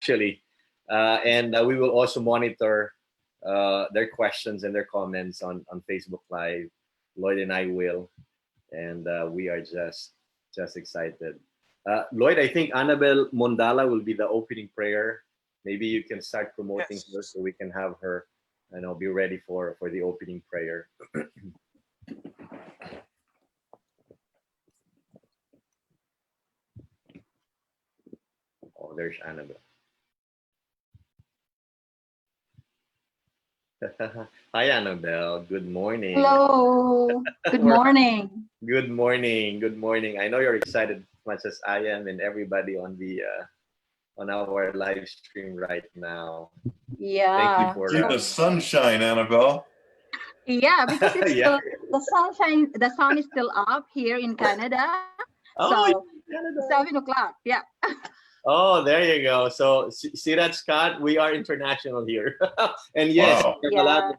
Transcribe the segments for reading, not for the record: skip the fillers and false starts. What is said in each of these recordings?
actually. And we will also monitor their questions and their comments on Facebook Live. Lloyd and I will, and we are just excited. Lloyd, I think Annabelle Mondala will be the opening prayer. Maybe you can start promoting her so we can have her, and I'll be ready for the opening prayer. Oh, there's Annabelle. Hi, Annabelle. Good morning. Hello. Good morning. Good morning. Good morning. I know you're excited as much as I am, and everybody on the on our live stream right now. Yeah. Thank you for See the sunshine, Annabelle. Yeah, because it's Yeah. the sunshine. The sun is still up here in Canada. Oh, So Canada. 7 o'clock. Yeah. Oh, there you go. So see that, Scott? We are international here, and yes, Wow. we have a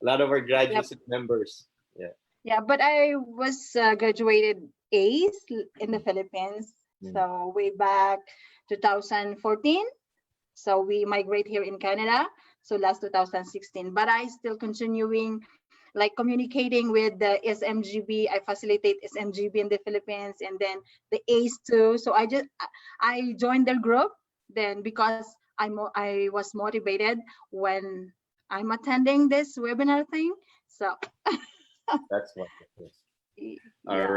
lot of our graduates and members. Yeah. Yeah, but I was graduated ACE in the Philippines. So way back 2014. So we migrate here in Canada. So last 2016, but I still continuing like communicating with the SMGB. I facilitate SMGB in the Philippines and then the ACE too. So I joined their group then because I was motivated when I'm attending this webinar thing. So That's what it is. All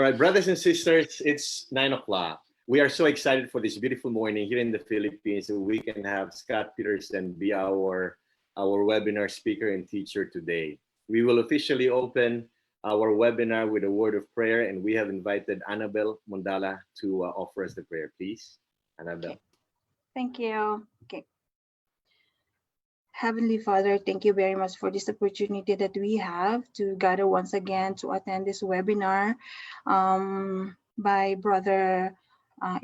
right, brothers and sisters, it's 9 o'clock. We are so excited for this beautiful morning here in the Philippines. So we can have Scott Petersen be our webinar speaker and teacher today. We will officially open our webinar with a word of prayer, and we have invited Annabelle Mondala to offer us the prayer. Please, Annabelle. Okay. Thank you. Okay. Heavenly Father, thank you very much for this opportunity that we have to gather once again to attend this webinar by Brother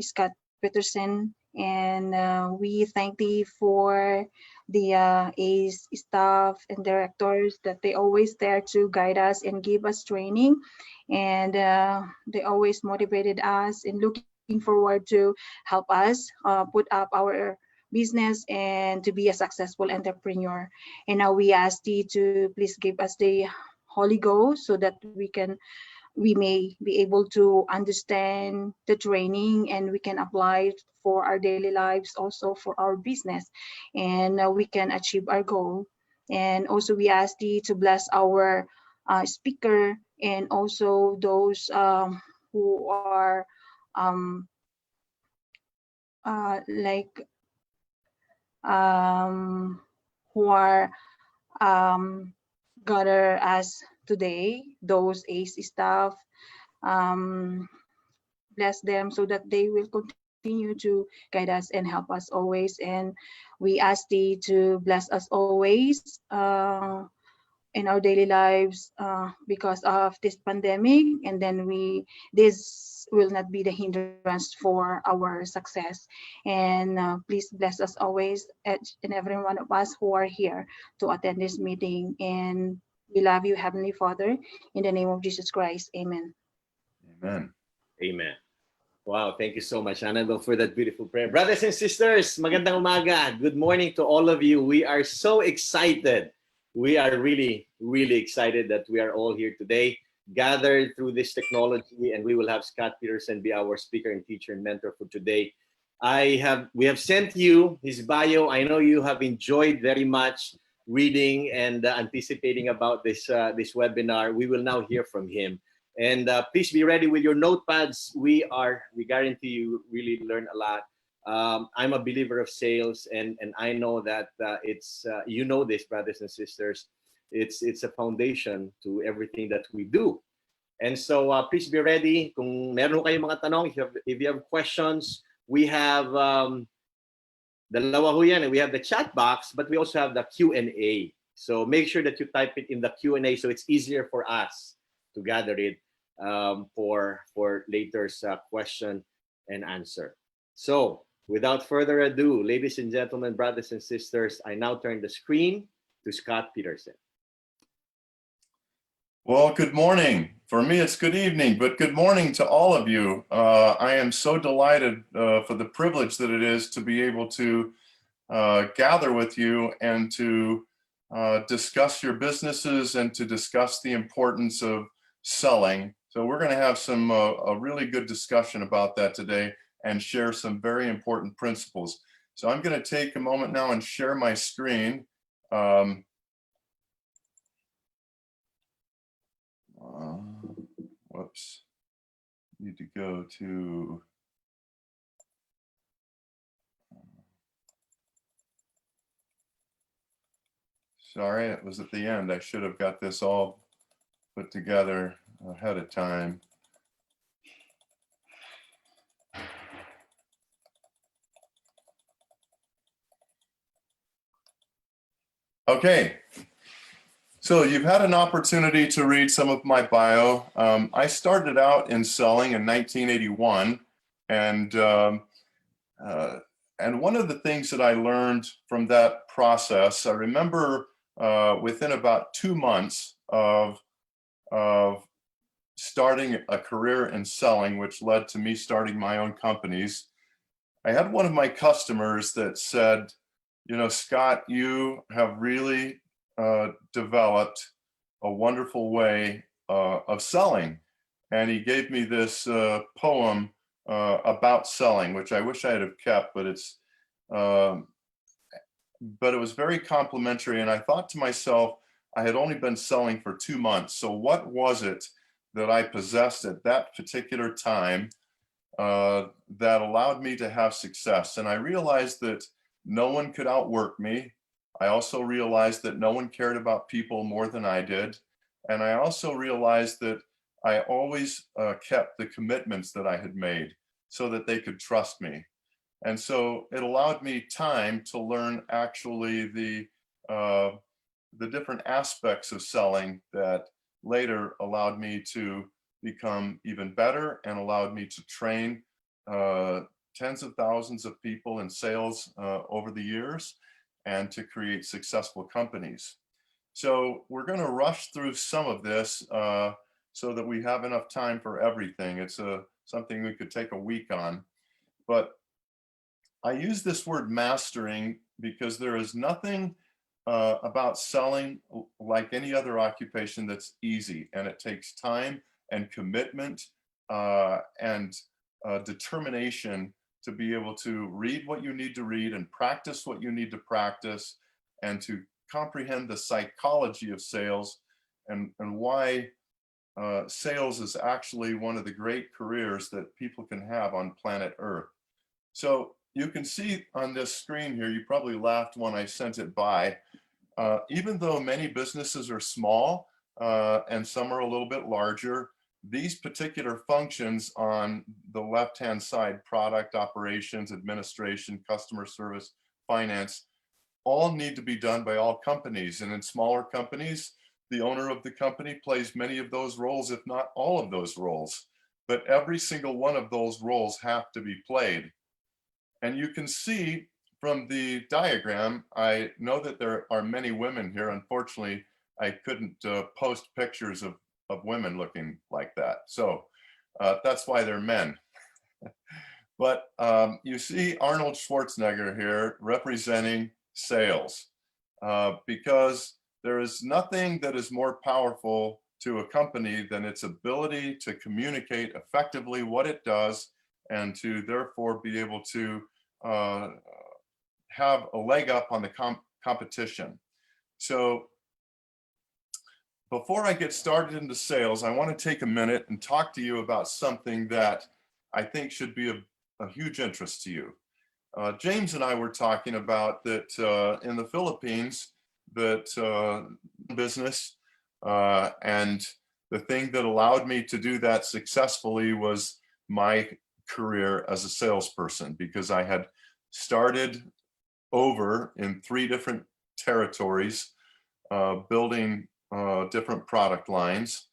Scott Petersen. And we thank thee for the ACE staff and directors that they always there to guide us and give us training. And they always motivated us and looking forward to help us put up our business and to be a successful entrepreneur. And now we ask thee to please give us the Holy Ghost so that we may be able to understand the training and we can apply it for our daily lives, also for our business, and we can achieve our goal. And also we ask thee to bless our speaker and also those who are like who are gather us today, those ACE staff. Bless them so that they will continue to guide us and help us always. And we ask thee to bless us always in our daily lives because of this pandemic. And then this will not be the hindrance for our success. And please bless us always, each and every one of us who are here to attend this meeting. And we love you, Heavenly Father, in the name of Jesus Christ. Amen. Amen. Amen. Wow, thank you so much, Annabelle, for that beautiful prayer. Brothers and sisters, magandang umaga. Good morning to all of you. We are so excited. We are really, really excited that we are all here today, gathered through this technology, and we will have Scott Petersen be our speaker and teacher and mentor for today. We have sent you his bio. I know you have enjoyed very much reading and anticipating about this webinar. We will now hear from him. And please be ready with your notepads. We guarantee you really learn a lot. I'm a believer of sales, and I know that it's you know this, brothers and sisters. It's a foundation to everything that we do. And so please be ready. Kung meron kayong mga tanong, if you have questions, we have dalawa ho yan, and we have the chat box, but we also have the Q&A. So make sure that you type it in the Q&A so it's easier for us to gather it for later's question and answer. So without further ado, ladies and gentlemen, brothers and sisters, I now turn the screen to Scott Petersen. Well, good morning. For me, it's good evening, but good morning to all of you. I am so delighted for the privilege that it is to be able to gather with you and to discuss your businesses and to discuss the importance of selling. So we're going to have some a really good discussion about that today and share some very important principles. So I'm going to take a moment now and share my screen. Whoops, need to go to, sorry, it was at the end. I should have got this all put together ahead of time. Okay, so you've had an opportunity to read some of my bio. I started out in selling in 1981, and one of the things that I learned from that process, I remember within about 2 months of starting a career in selling, which led to me starting my own companies, I had one of my customers that said, you know, Scott, you have really developed a wonderful way of selling. And he gave me this poem about selling, which I wish I had have kept, but it was very complimentary. And I thought to myself, I had only been selling for 2 months. So what was it that I possessed at that particular time that allowed me to have success? And I realized that no one could outwork me. I also realized that no one cared about people more than I did. And I also realized that I always kept the commitments that I had made so that they could trust me. And so it allowed me time to learn actually the different aspects of selling that later allowed me to become even better and allowed me to train tens of thousands of people in sales over the years and to create successful companies. So we're going to rush through some of this so that we have enough time for everything. It's something we could take a week on. But I use this word mastering because there is nothing about selling like any other occupation that's easy, and it takes time and commitment and determination to be able to read what you need to read and practice what you need to practice and to comprehend the psychology of sales and why sales is actually one of the great careers that people can have on planet Earth. So you can see on this screen here, you probably laughed when I sent it by. Even though many businesses are small and some are a little bit larger, these particular functions on the left-hand side, product operations, administration, customer service, finance, all need to be done by all companies. And in smaller companies, the owner of the company plays many of those roles, if not all of those roles. But every single one of those roles have to be played. And you can see from the diagram, I know that there are many women here. Unfortunately, I couldn't post pictures of women looking like that. So that's why they're men. But you see Arnold Schwarzenegger here representing sales because there is nothing that is more powerful to a company than its ability to communicate effectively what it does and to therefore be able to have a leg up on the competition. So before I get started into sales, I want to take a minute and talk to you about something that I think should be of a huge interest to you. James and I were talking about that in the Philippines, that business and the thing that allowed me to do that successfully was my career as a salesperson, because I had started over in 3 different territories, building different product lines.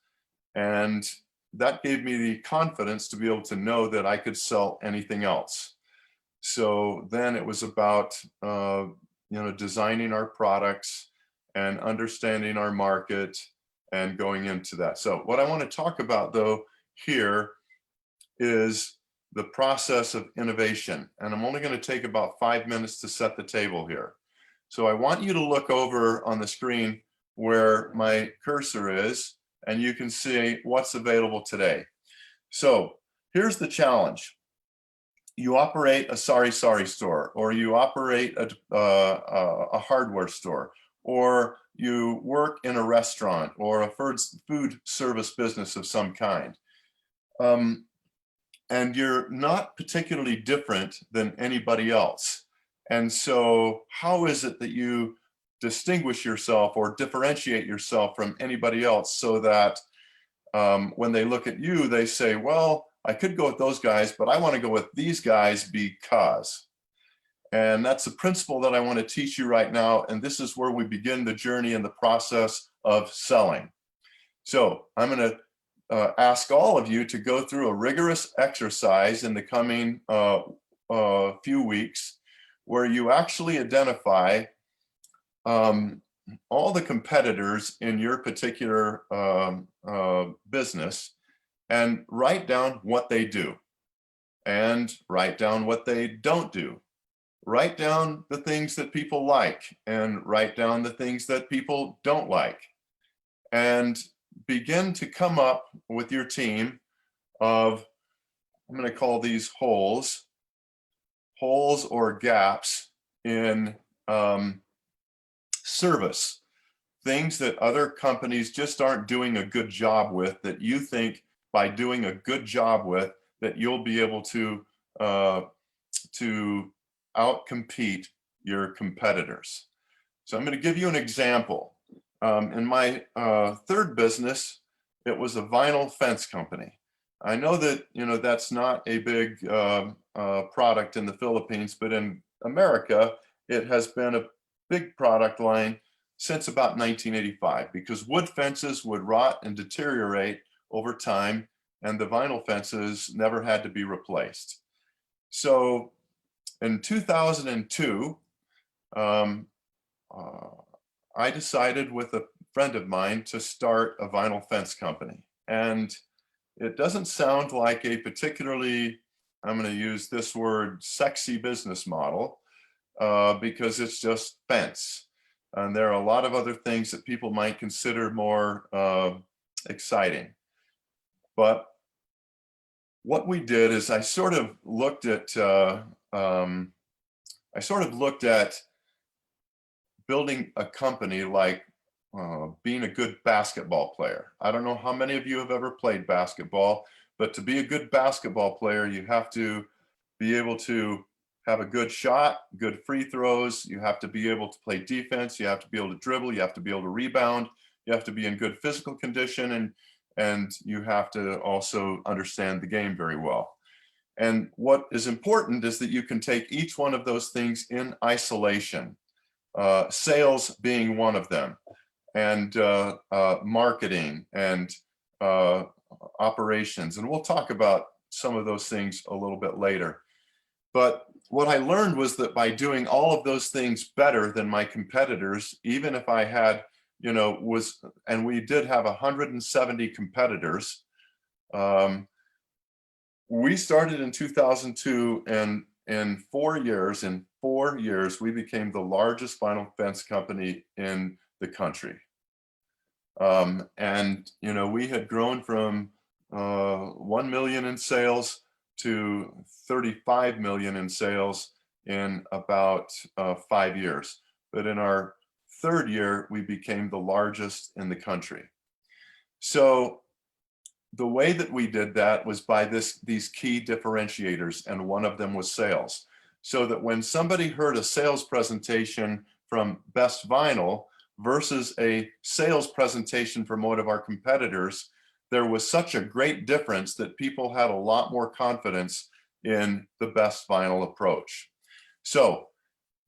And that gave me the confidence to be able to know that I could sell anything else. So then it was about, designing our products and understanding our market and going into that. So what I want to talk about though here is the process of innovation. And I'm only going to take about 5 minutes to set the table here. So I want you to look over on the screen where my cursor is, and you can see what's available today. So here's the challenge. You operate a sari store, or you operate a hardware store, or you work in a restaurant or a food service business of some kind. And you're not particularly different than anybody else. And so how is it that you distinguish yourself or differentiate yourself from anybody else so that when they look at you, they say, well, I could go with those guys, but I want to go with these guys because. And that's the principle that I want to teach you right now. And this is where we begin the journey in the process of selling. So I'm going to ask all of you to go through a rigorous exercise in the coming few weeks where you actually identify all the competitors in your particular business and write down what they do and write down what they don't do. Write down the things that people like and write down the things that people don't like, and begin to come up with your team of, I'm going to call these holes or gaps in service, things that other companies just aren't doing a good job with, that you think by doing a good job with, that you'll be able to outcompete your competitors. So I'm going to give you an example. In my third business, it was a vinyl fence company. I know that, you know, that's not a big product in the Philippines, but in America, it has been a big product line since about 1985, because wood fences would rot and deteriorate over time, and the vinyl fences never had to be replaced. So in 2002, I decided with a friend of mine to start a vinyl fence company. And it doesn't sound like a particularly, I'm going to use this word, sexy business model, because it's just fence. And there are a lot of other things that people might consider more exciting. But what we did is I sort of looked at building a company like being a good basketball player. I don't know how many of you have ever played basketball, but to be a good basketball player, you have to be able to have a good shot, good free throws. You have to be able to play defense. You have to be able to dribble. You have to be able to rebound. You have to be in good physical condition, and you have to also understand the game very well. And what is important is that you can take each one of those things in isolation, sales being one of them, and marketing and operations. And we'll talk about some of those things a little bit later. But what I learned was that by doing all of those things better than my competitors, even if I had, you know, and we did have 170 competitors. We started in 2002, and in 4 years, we became the largest vinyl fence company in the country. And, you know, we had grown from 1 million in sales to 35 million in sales in about 5 years. But in our third year, we became the largest in the country. So the way that we did that was by these key differentiators, and one of them was sales. So that when somebody heard a sales presentation from Best Vinyl versus a sales presentation from one of our competitors, there was such a great difference that people had a lot more confidence in the Best Vinyl approach. So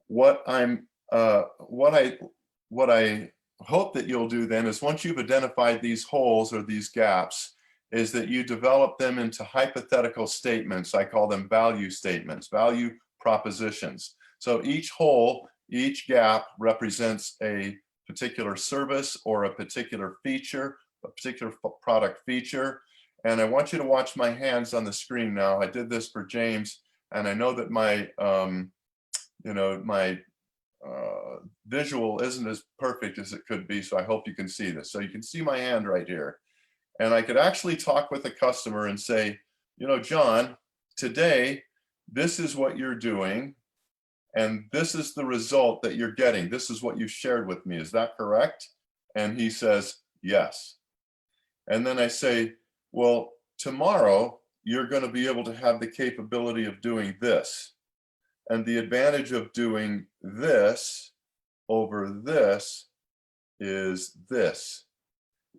what I hope that you'll do then is, once you've identified these holes or these gaps, is that you develop them into hypothetical statements. I call them value statements, value propositions. So each hole, each gap represents a particular service or a particular feature, a particular product feature. And I want you to watch my hands on the screen now. I did this for James, and I know that my, my visual isn't as perfect as it could be, so I hope you can see this. So you can see my hand right here. And I could actually talk with a customer and say, John, today, this is what you're doing, and this is the result that you're getting. This is what you shared with me. Is that correct? And he says, yes. And then I say, well, tomorrow, you're going to be able to have the capability of doing this. And the advantage of doing this over this is this.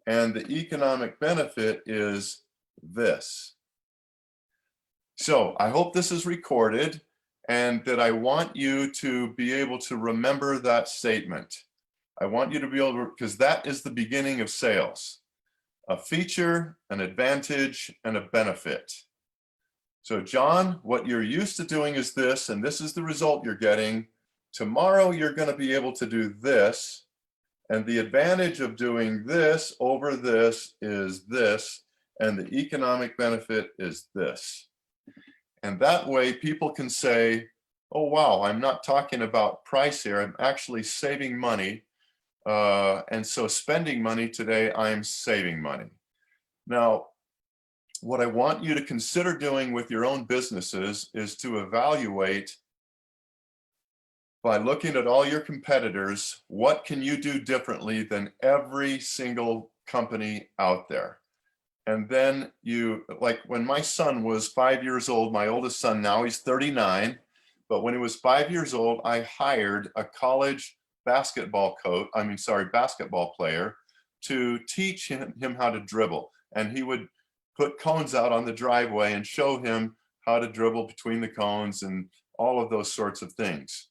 And the economic benefit is this. So I hope this is recorded and that I want you to be able to remember that statement. I want you to be able to, because that is the beginning of sales. A feature, an advantage, and a benefit. So John, what you're used to doing is this, and this is the result you're getting. Tomorrow, you're going to be able to do this. And the advantage of doing this over this is this, and the economic benefit is this. And that way people can say, oh, wow, I'm not talking about price here. I'm actually saving money. And so spending money today, I'm saving money. Now, what I want you to consider doing with your own businesses is to evaluate, by looking at all your competitors, what can you do differently than every single company out there? And then like when my son was 5 years old, my oldest son, now he's 39, but when he was 5 years old, I hired a college basketball player to teach him how to dribble. And he would put cones out on the driveway and show him how to dribble between the cones and all of those sorts of things.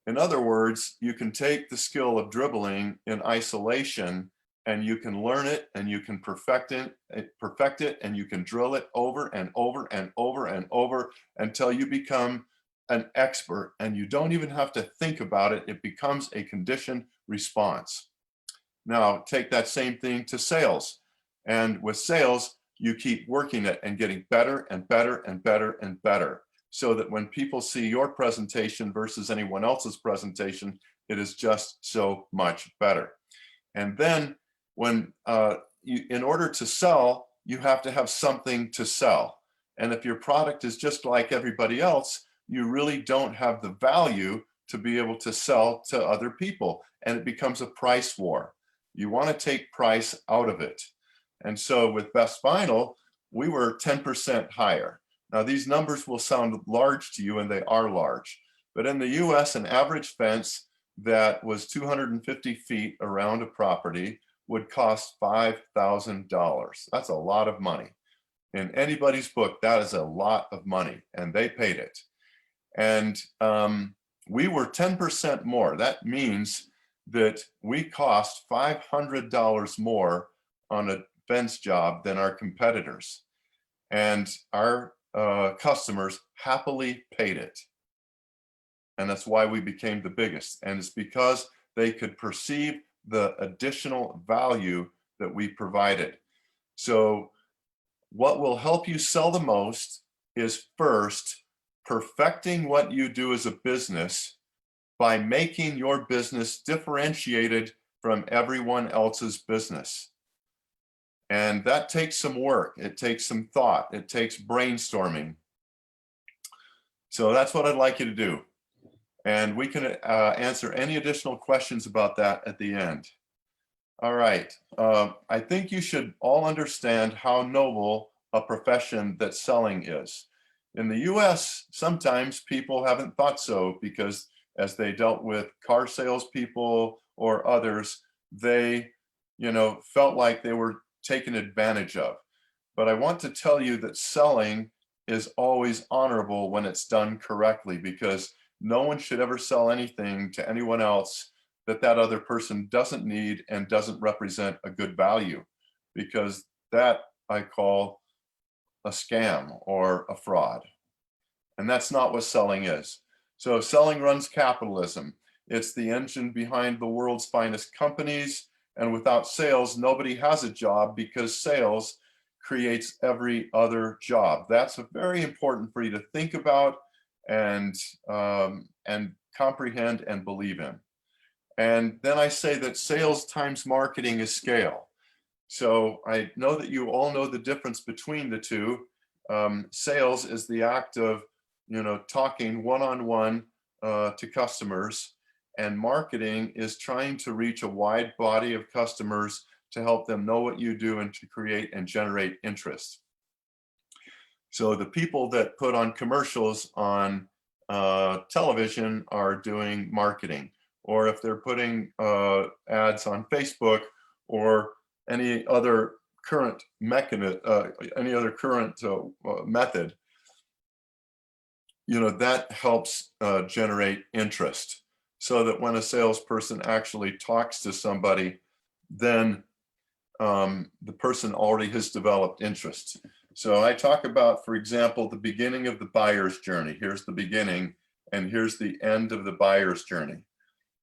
In other words, you can take the skill of dribbling in isolation and you can learn it and you can perfect it and you can drill it over and over and over and over until you become an expert, and you don't even have to think about it. It becomes a conditioned response. Now, take that same thing to sales. And with sales, you keep working it and getting better and better and better and better, so that when people see your presentation versus anyone else's presentation, it is just so much better. And then when in order to sell, you have to have something to sell. And if your product is just like everybody else, you really don't have the value to be able to sell to other people. And it becomes a price war. You want to take price out of it. And so with Best Vinyl, we were 10% higher. Now these numbers will sound large to you, and they are large. But in the US, an average fence that was 250 feet around a property would cost $5,000. That's a lot of money. In anybody's book, that is a lot of money, and they paid it. And we were 10% more. That means that we cost $500 more on a fence job than our competitors. And our customers happily paid it. And that's why we became the biggest. And it's because they could perceive the additional value that we provided. So what will help you sell the most is first perfecting what you do as a business by making your business differentiated from everyone else's business. And that takes some work. It takes some thought. It takes brainstorming. So that's what I'd like you to do. And we can answer any additional questions about that at the end. All right. I think you should all understand how noble a profession that selling is. In the US, sometimes people haven't thought so, because as they dealt with car salespeople or others, they, felt like they were taken advantage of. But I want to tell you that selling is always honorable when it's done correctly, because no one should ever sell anything to anyone else that that other person doesn't need and doesn't represent a good value, because that I call a scam or a fraud. And that's not what selling is. So selling runs capitalism. It's the engine behind the world's finest companies. And without sales, nobody has a job, because sales creates every other job. That's very important for you to think about and comprehend and believe in. And then I say that sales times marketing is scale. So I know that you all know the difference between the two. Sales is the act of, talking one-on-one to customers, and marketing is trying to reach a wide body of customers to help them know what you do and to create and generate interest. So the people that put on commercials on television are doing marketing, or if they're putting ads on Facebook or any other current mechanism, any other current method, that helps generate interest, so that when a salesperson actually talks to somebody, then the person already has developed interest. So I talk about, for example, the beginning of the buyer's journey. Here's the beginning, and here's the end of the buyer's journey.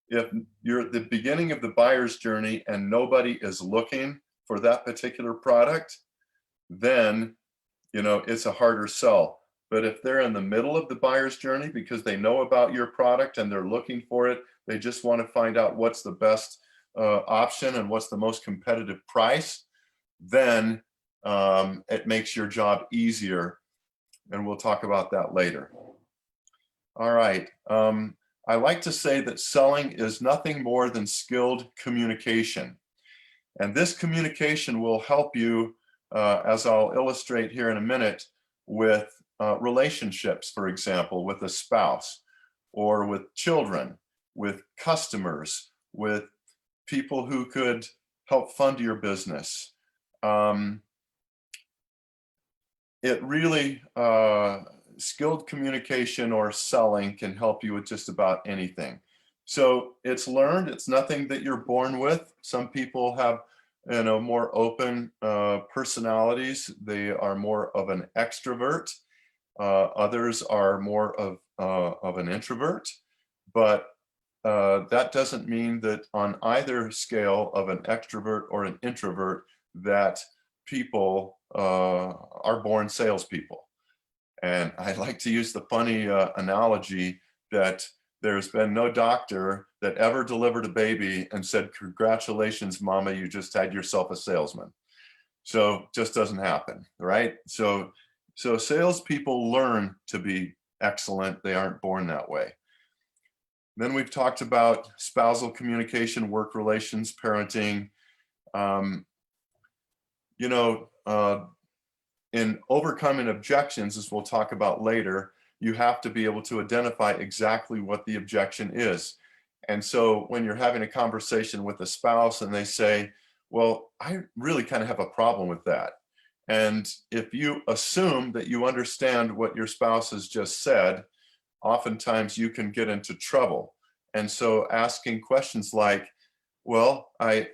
If you're at the beginning of the buyer's journey and nobody is looking for that particular product, then, it's a harder sell. But if they're in the middle of the buyer's journey because they know about your product and they're looking for it, they just want to find out what's the best option and what's the most competitive price, then it makes your job easier. And we'll talk about that later. All right. I like to say that selling is nothing more than skilled communication. And this communication will help you, as I'll illustrate here in a minute, with relationships, for example, with a spouse, or with children, with customers, with people who could help fund your business. It really, skilled communication or selling can help you with just about anything. So it's learned, it's nothing that you're born with. Some people have, more open personalities. They are more of an extrovert. Others are more of an introvert, but that doesn't mean that on either scale of an extrovert or an introvert that people are born salespeople. And I like to use the funny analogy that there's been no doctor that ever delivered a baby and said, "Congratulations, mama, you just had yourself a salesman." So just doesn't happen, right? So salespeople learn to be excellent. They aren't born that way. Then we've talked about spousal communication, work relations, parenting. In overcoming objections, as we'll talk about later, you have to be able to identify exactly what the objection is. And so when you're having a conversation with a spouse and they say, "Well, I really kind of have a problem with that." And if you assume that you understand what your spouse has just said, oftentimes you can get into trouble. And so asking questions like, "Well, I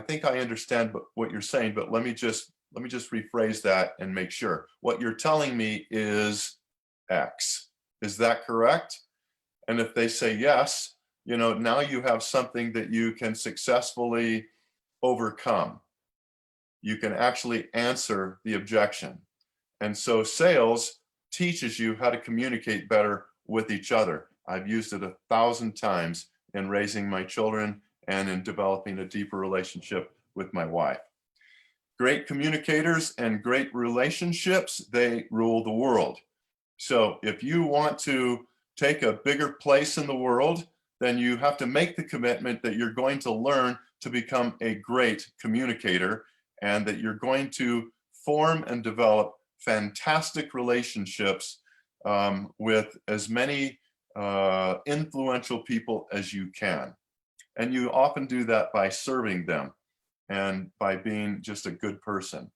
think I understand what you're saying, but let me just rephrase that and make sure. What you're telling me is X. Is that correct?" And if they say yes, now you have something that you can successfully overcome. You can actually answer the objection. And so sales teaches you how to communicate better with each other. I've used it 1,000 times in raising my children and in developing a deeper relationship with my wife. Great communicators and great relationships, they rule the world. So if you want to take a bigger place in the world, then you have to make the commitment that you're going to learn to become a great communicator, and that you're going to form and develop fantastic relationships with as many influential people as you can. And you often do that by serving them and by being just a good person.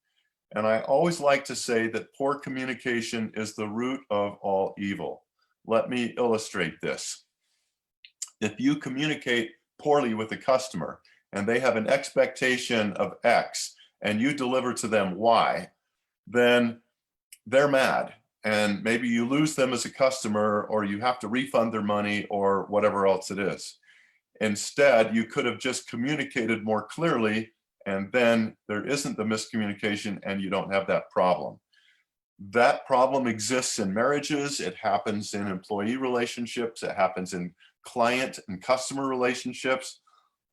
And I always like to say that poor communication is the root of all evil. Let me illustrate this. If you communicate poorly with a customer and they have an expectation of X and you deliver to them Y, then they're mad. And maybe you lose them as a customer, or you have to refund their money, or whatever else it is. Instead, you could have just communicated more clearly, and then there isn't the miscommunication and you don't have that problem. That problem exists in marriages. It happens in employee relationships. It happens in client and customer relationships.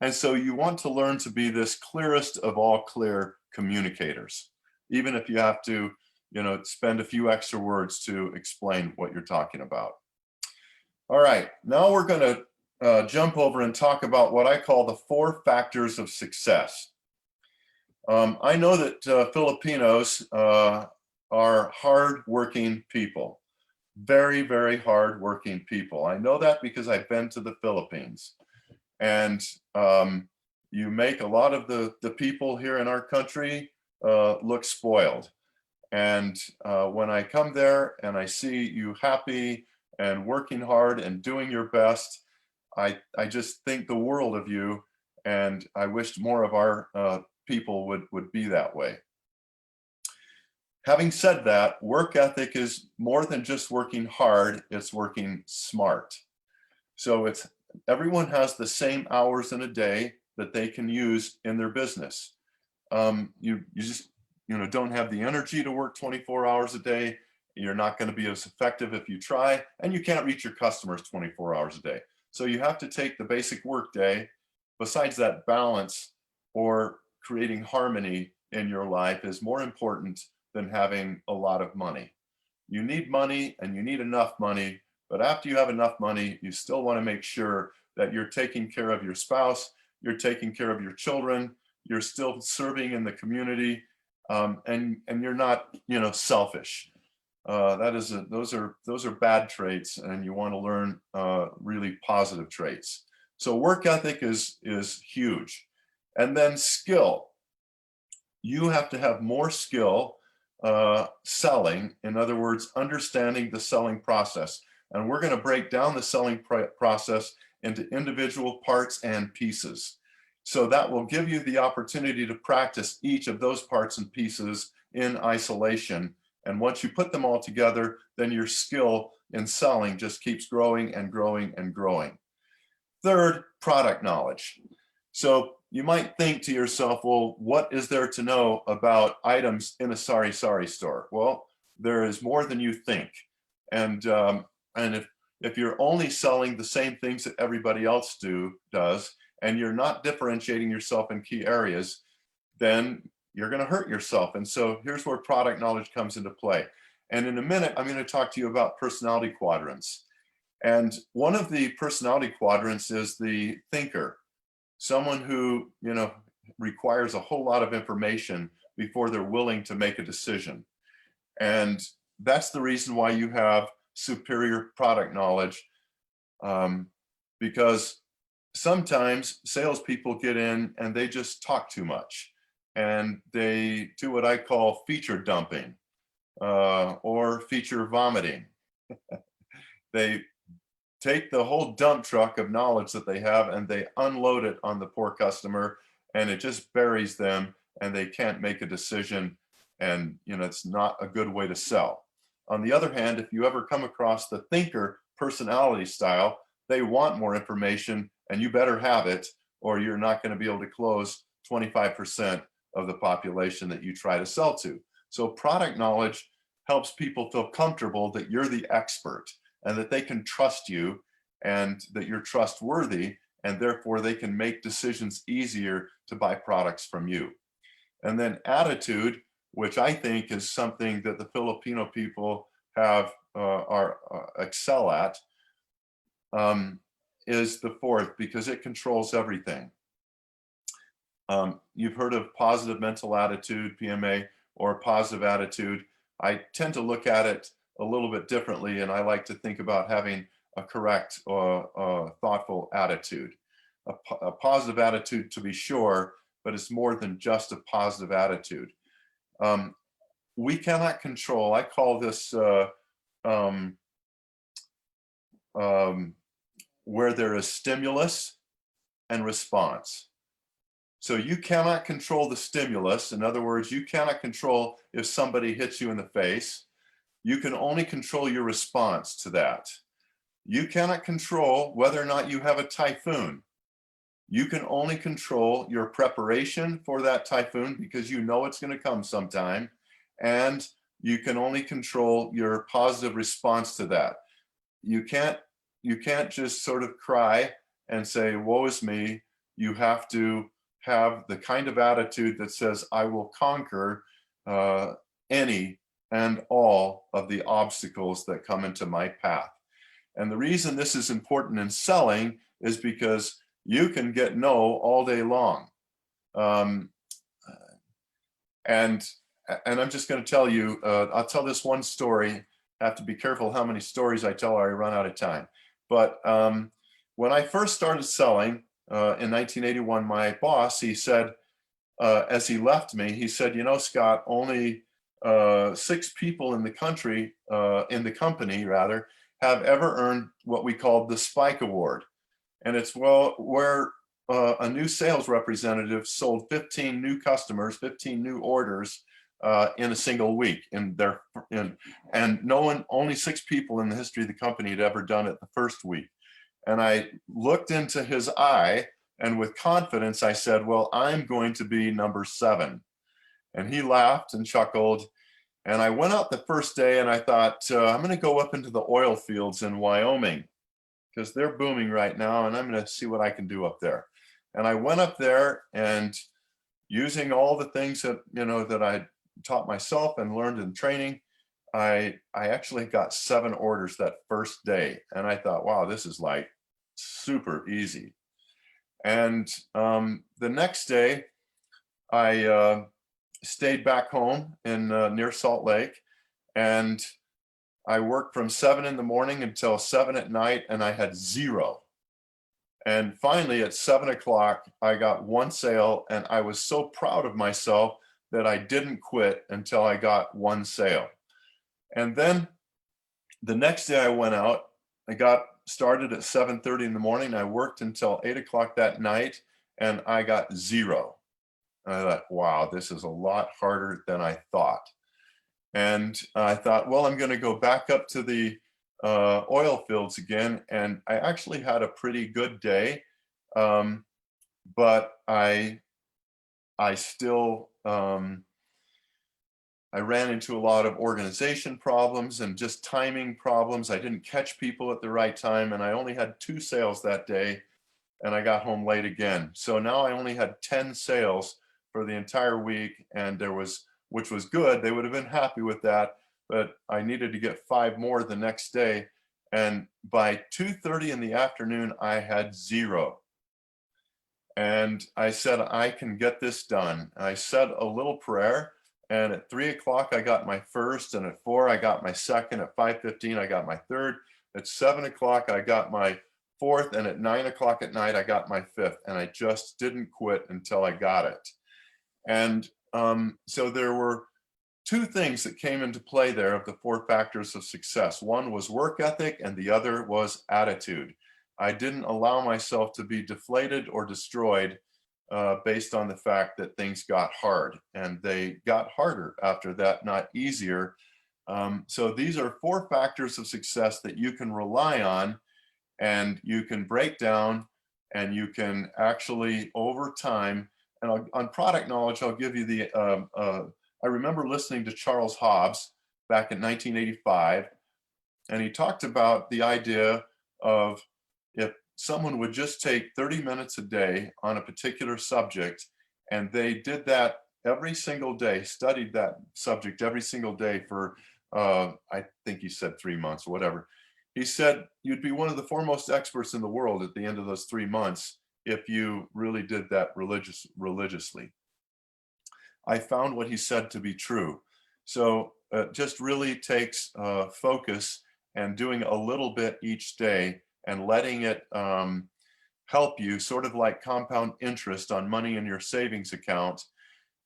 And so you want to learn to be this clearest of all clear communicators, even if you have to, spend a few extra words to explain what you're talking about. All right, now we're going to jump over and talk about what I call the 4 factors of success. I know that Filipinos are hardworking people, very, very hardworking people. I know that because I've been to the Philippines, and you make a lot of the people here in our country look spoiled. And when I come there and I see you happy and working hard and doing your best, I just think the world of you, and I wished more of our people would be that way. Having said that, work ethic is more than just working hard, it's working smart. So everyone has the same hours in a day that they can use in their business. You just don't have the energy to work 24 hours a day. You're not going to be as effective if you try, and you can't reach your customers 24 hours a day. So you have to take the basic work day. Besides that, balance or creating harmony in your life is more important than having a lot of money. You need money and you need enough money, but after you have enough money, you still want to make sure that you're taking care of your spouse, you're taking care of your children, you're still serving in the community, and you're not, selfish. Those are bad traits, and you want to learn really positive traits. So work ethic is huge. And then skill. You have to have more skill selling. In other words, understanding the selling process. And we're going to break down the selling process into individual parts and pieces. So that will give you the opportunity to practice each of those parts and pieces in isolation. And once you put them all together, then your skill in selling just keeps growing and growing and growing. Third, product knowledge. So you might think to yourself, well, what is there to know about items in a Sari Sari store? Well, there is more than you think. And if you're only selling the same things that everybody else does, and you're not differentiating yourself in key areas, then you're going to hurt yourself. And so here's where product knowledge comes into play. And in a minute, I'm going to talk to you about personality quadrants. And one of the personality quadrants is the thinker, someone who, requires a whole lot of information before they're willing to make a decision. And that's the reason why you have superior product knowledge, because sometimes salespeople get in and they just talk too much, and they do what I call feature dumping or feature vomiting. They take the whole dump truck of knowledge that they have and they unload it on the poor customer, and it just buries them and they can't make a decision, and it's not a good way to sell. On the other hand, if you ever come across the thinker personality style, they want more information, and you better have it, or you're not going to be able to close 25% of the population that you try to sell to. So product knowledge helps people feel comfortable that you're the expert and that they can trust you and that you're trustworthy, and therefore they can make decisions easier to buy products from you. And then attitude, which I think is something that the Filipino people excel at, is the fourth, because it controls everything. You've heard of positive mental attitude, PMA, or positive attitude. I tend to look at it a little bit differently, and I like to think about having a correct thoughtful attitude. A positive attitude, to be sure, but it's more than just a positive attitude. We cannot control, I call this where there is stimulus and response. So you cannot control the stimulus. In other words, you cannot control if somebody hits you in the face. You can only control your response to that. You cannot control whether or not you have a typhoon. You can only control your preparation for that typhoon because you know it's going to come sometime, and you can only control your positive response to that. You can't just sort of cry and say, woe is me. You have to have the kind of attitude that says, I will conquer any and all of the obstacles that come into my path. And the reason this is important in selling is because you can get no all day long. And I'm just going to tell you, I'll tell this one story. I have to be careful how many stories I tell or I run out of time. But when I first started selling in 1981, my boss, he said, as he left me, he said, you know, Scott, only 6 people in the country, in the company rather, have ever earned what we call the Spike Award. And it's where a new sales representative sold 15 new customers, 15 new orders in a single week. And no one, only 6 people in the history of the company had ever done it the first week. And I looked into his eye, and with confidence, I said, well, I'm going to be number 7. And he laughed and chuckled. And I went out the first day and I thought, I'm going to go up into the oil fields in Wyoming because they're booming right now, and I'm going to see what I can do up there. And I went up there, and using all the things that, you know, that I taught myself and learned in training, I actually got 7 orders that first day. And I thought, wow, this is like super easy. And the next day, I stayed back home in near Salt Lake, and I worked from 7 in the morning until 7 at night, and I had 0. And finally at 7 o'clock, I got 1 sale, and I was so proud of myself that I didn't quit until I got 1 sale. And then the next day I went out, I got started at 7:30 in the morning. I worked until 8 o'clock that night, and I got 0. And I thought, wow, this is a lot harder than I thought. And I thought, well, I'm going to go back up to the oil fields again. And I actually had a pretty good day, but I still, I ran into a lot of organization problems and just timing problems. I didn't catch people at the right time, and I only had 2 sales that day, and I got home late again. So now I only had 10 sales for the entire week, and which was good. They would have been happy with that, but I needed to get 5 more the next day. And by 2:30 in the afternoon, I had 0. And I said, I can get this done. I said a little prayer, and at 3 o'clock, I got my first, and at 4, I got my second, at 5:15, I got my third, at 7 o'clock, I got my 4th, and at 9 o'clock at night, I got my 5th, and I just didn't quit until I got it. And so there were 2 things that came into play there of the 4 factors of success. One was work ethic, and the other was attitude. I didn't allow myself to be deflated or destroyed based on the fact that things got hard, and they got harder after that, not easier. So these are 4 factors of success that you can rely on, and you can break down, and you can actually over time. And on product knowledge, I'll give you the, I remember listening to Charles Hobbs back in 1985, and he talked about the idea of if someone would just take 30 minutes a day on a particular subject, and they did that every single day, studied that subject every single day for, I think he said 3 months or whatever. He said, you'd be one of the foremost experts in the world at the end of those 3 months if you really did that religiously. I found what he said to be true. So it just really takes focus and doing a little bit each day and letting it help you, sort of like compound interest on money in your savings account.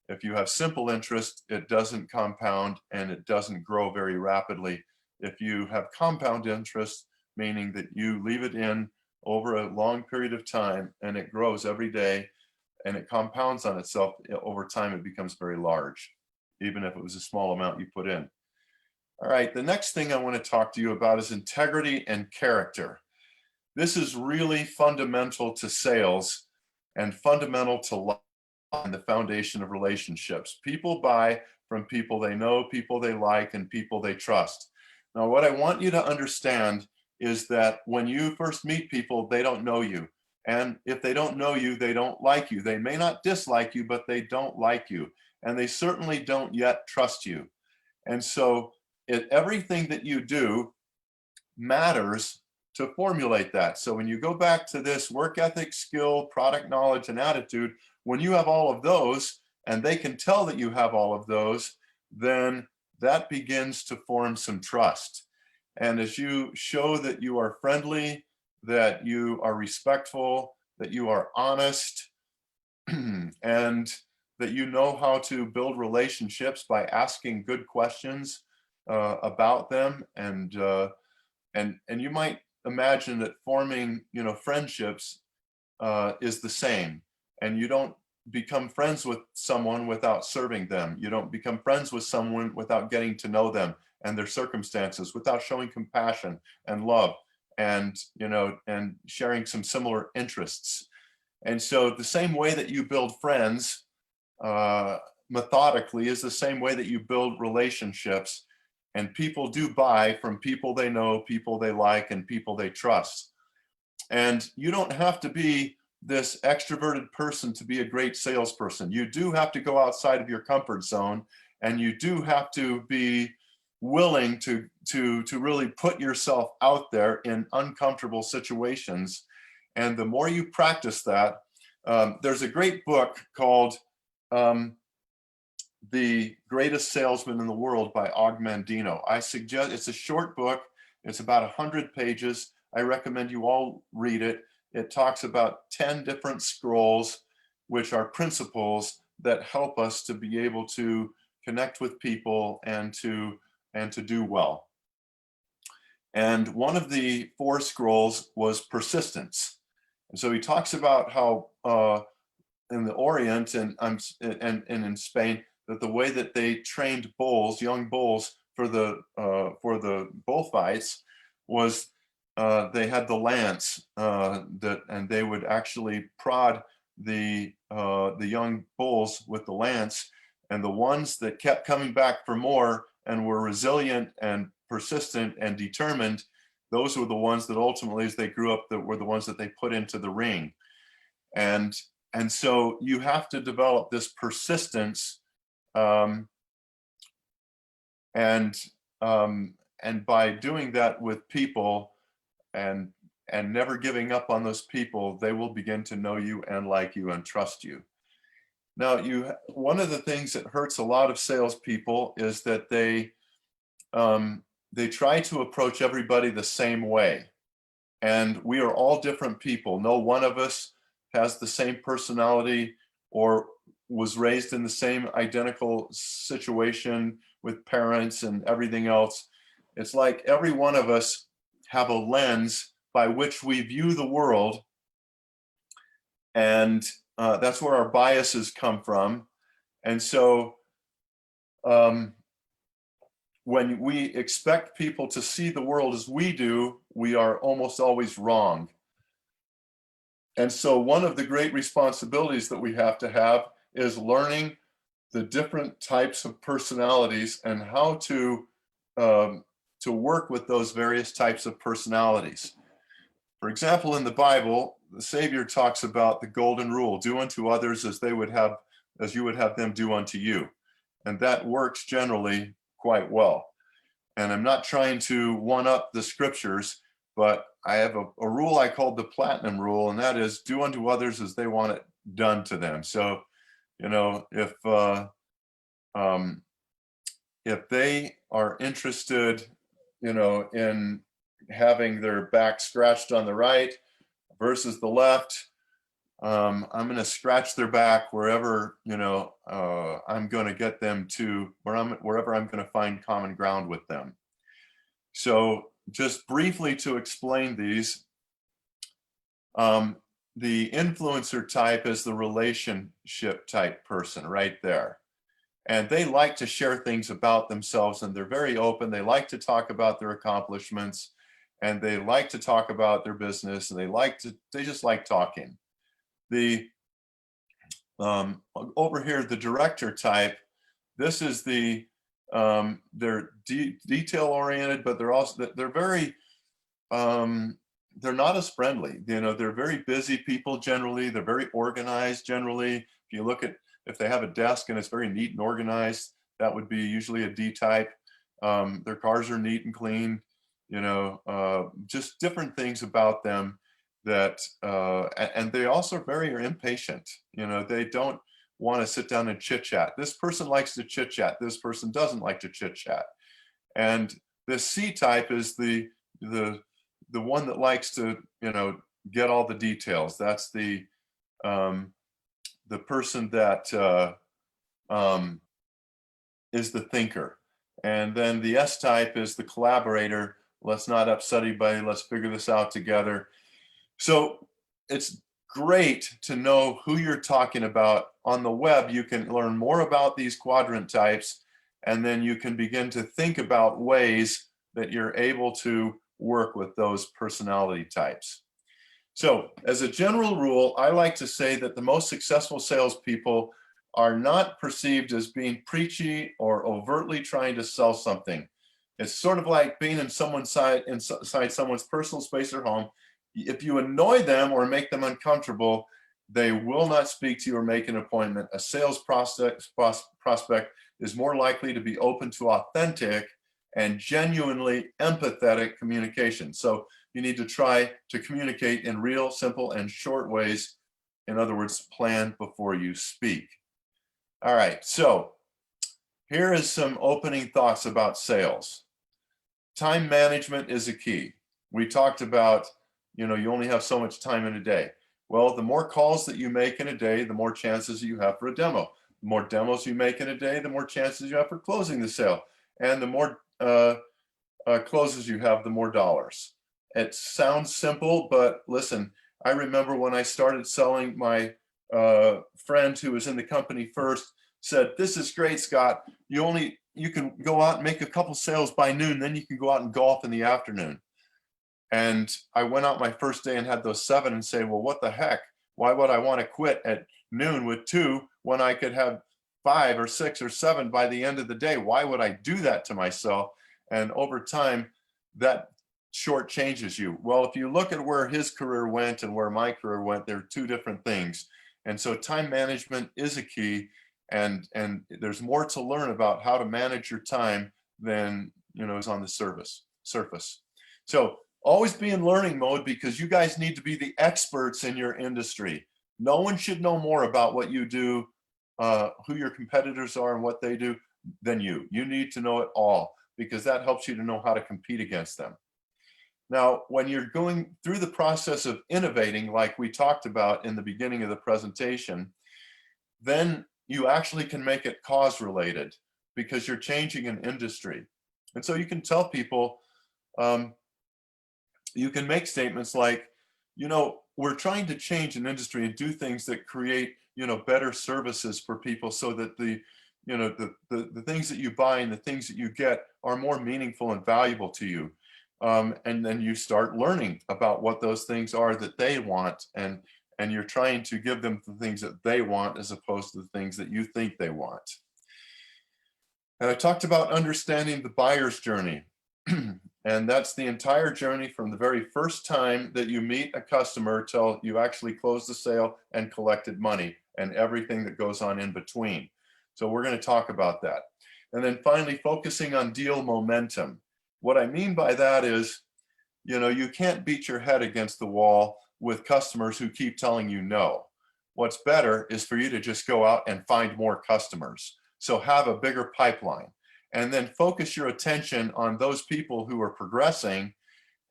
If you have simple interest, it doesn't compound and it doesn't grow very rapidly. If you have compound interest, meaning that you leave it in over a long period of time and it grows every day and it compounds on itself, over time it becomes very large, even if it was a small amount you put in. All right, the next thing I want to talk to you about is integrity and character. This is really fundamental to sales and fundamental to life and the foundation of relationships. People buy from people they know, people they like, and people they trust. Now, what I want you to understand is that when you first meet people, they don't know you. And if they don't know you, they don't like you. They may not dislike you, but they don't like you. And they certainly don't yet trust you. And so everything that you do matters to formulate that. So when you go back to this work ethic, skill, product knowledge, and attitude, when you have all of those, and they can tell that you have all of those, then that begins to form some trust. And as you show that you are friendly, that you are respectful, that you are honest, and that you know how to build relationships by asking good questions about them, and you might imagine that forming, friendships is the same. And you don't become friends with someone without serving them. You don't become friends with someone without getting to know them and their circumstances, without showing compassion and love, and and sharing some similar interests. And so the same way that you build friends methodically is the same way that you build relationships. And people do buy from people they know, people they like, and people they trust. And you don't have to be this extroverted person to be a great salesperson. You do have to go outside of your comfort zone, and you do have to be willing to really put yourself out there in uncomfortable situations. And the more you practice that, there's a great book called The Greatest Salesman in the World by Og Mandino. I suggest, it's a short book. It's about 100 pages. I recommend you all read it. It talks about 10 different scrolls, which are principles that help us to be able to connect with people and to do well. And one of the 4 scrolls was persistence. And so he talks about how in the Orient and in Spain, that the way that they trained bulls, young bulls, for the bullfights was they had the lance and they would actually prod the young bulls with the lance, and the ones that kept coming back for more and were resilient and persistent and determined, those were the ones that ultimately, as they grew up, that were the ones that they put into the ring. And so you have to develop this persistence, and by doing that with people and never giving up on those people, they will begin to know you and like you and trust you. Now, one of the things that hurts a lot of salespeople is that they try to approach everybody the same way. And we are all different people. No one of us has the same personality or was raised in the same identical situation with parents and everything else. It's like every one of us have a lens by which we view the world, and that's where our biases come from. And so when we expect people to see the world as we do, we are almost always wrong. And so one of the great responsibilities that we have to have is learning the different types of personalities and how to work with those various types of personalities. For example, in the Bible, the Savior talks about the golden rule: do unto others as you would have them do unto you. And that works generally quite well. And I'm not trying to one up the scriptures, but I have a rule I call the platinum rule, and that is do unto others as they want it done to them. So, if they are interested, in having their back scratched on the right versus the left, I'm going to scratch their back wherever, I'm going to get them to, wherever I'm going to find common ground with them. So just briefly to explain these, the influencer type is the relationship type person right there. And they like to share things about themselves, and they're very open. They like to talk about their accomplishments, and they like to talk about their business, and they just like talking. The Over here, the director type, this is the, they're detail oriented, but they're also, they're very, they're not as friendly. You know, they're very busy people generally. They're very organized generally. If you look at, if they have a desk and it's very neat and organized, that would be usually a D type. Their cars are neat and clean, you know, just different things about them that, and they also very are impatient. You know, they don't want to sit down and chit chat. This person likes to chit chat. This person doesn't like to chit chat. And the C type is the one that likes to, you know, get all the details. That's the person that is the thinker. And then the S type is the collaborator. Let's not upset anybody. Let's figure this out together. So it's great to know who you're talking about. On the web, you can learn more about these quadrant types, and then you can begin to think about ways that you're able to work with those personality types. So as a general rule, I like to say that the most successful salespeople are not perceived as being preachy or overtly trying to sell something. It's sort of like being in someone's inside someone's personal space or home. If you annoy them or make them uncomfortable, they will not speak to you or make an appointment. A sales prospect is more likely to be open to authentic and genuinely empathetic communication. So you need to try to communicate in real, simple, and short ways. In other words, plan before you speak. All right, so here is some opening thoughts about sales. Time management is a key. We talked about, you know, you only have so much time in a day. Well, the more calls that you make in a day, the more chances you have for a demo. The more demos you make in a day, the more chances you have for closing the sale. And the more closes you have, the more dollars. It sounds simple, but listen, I remember when I started selling, my friend who was in the company first said, "This is great, Scott. You can go out and make a couple sales by noon, then you can go out and golf in the afternoon." And I went out my first day and had those 7 and say, well, what the heck? Why would I want to quit at noon with 2 when I could have 5 or 6 or 7 by the end of the day? Why would I do that to myself? And over time, that shortchanges you. Well, if you look at where his career went and where my career went, they're 2 different things. And so time management is a key, and there's more to learn about how to manage your time than, you know, is on the surface. So always be in learning mode, because you guys need to be the experts in your industry. No one should know more about what you do, who your competitors are and what they do than you. You need to know it all, because that helps you to know how to compete against them. Now, when you're going through the process of innovating, like we talked about in the beginning of the presentation, then you actually can make it cause related, because you're changing an industry. And so you can tell people, you can make statements like, you know, we're trying to change an industry and do things that create, you know, better services for people, so that the, you know, the things that you buy and the things that you get are more meaningful and valuable to you. And then you start learning about what those things are that they want, and you're trying to give them the things that they want as opposed to the things that you think they want. And I talked about understanding the buyer's journey. And that's the entire journey from the very first time that you meet a customer till you actually close the sale and collected money, and everything that goes on in between. So we're going to talk about that. And then finally, focusing on deal momentum. What I mean by that is, you know, you can't beat your head against the wall with customers who keep telling you no. What's better is for you to just go out and find more customers. So have a bigger pipeline, and then focus your attention on those people who are progressing,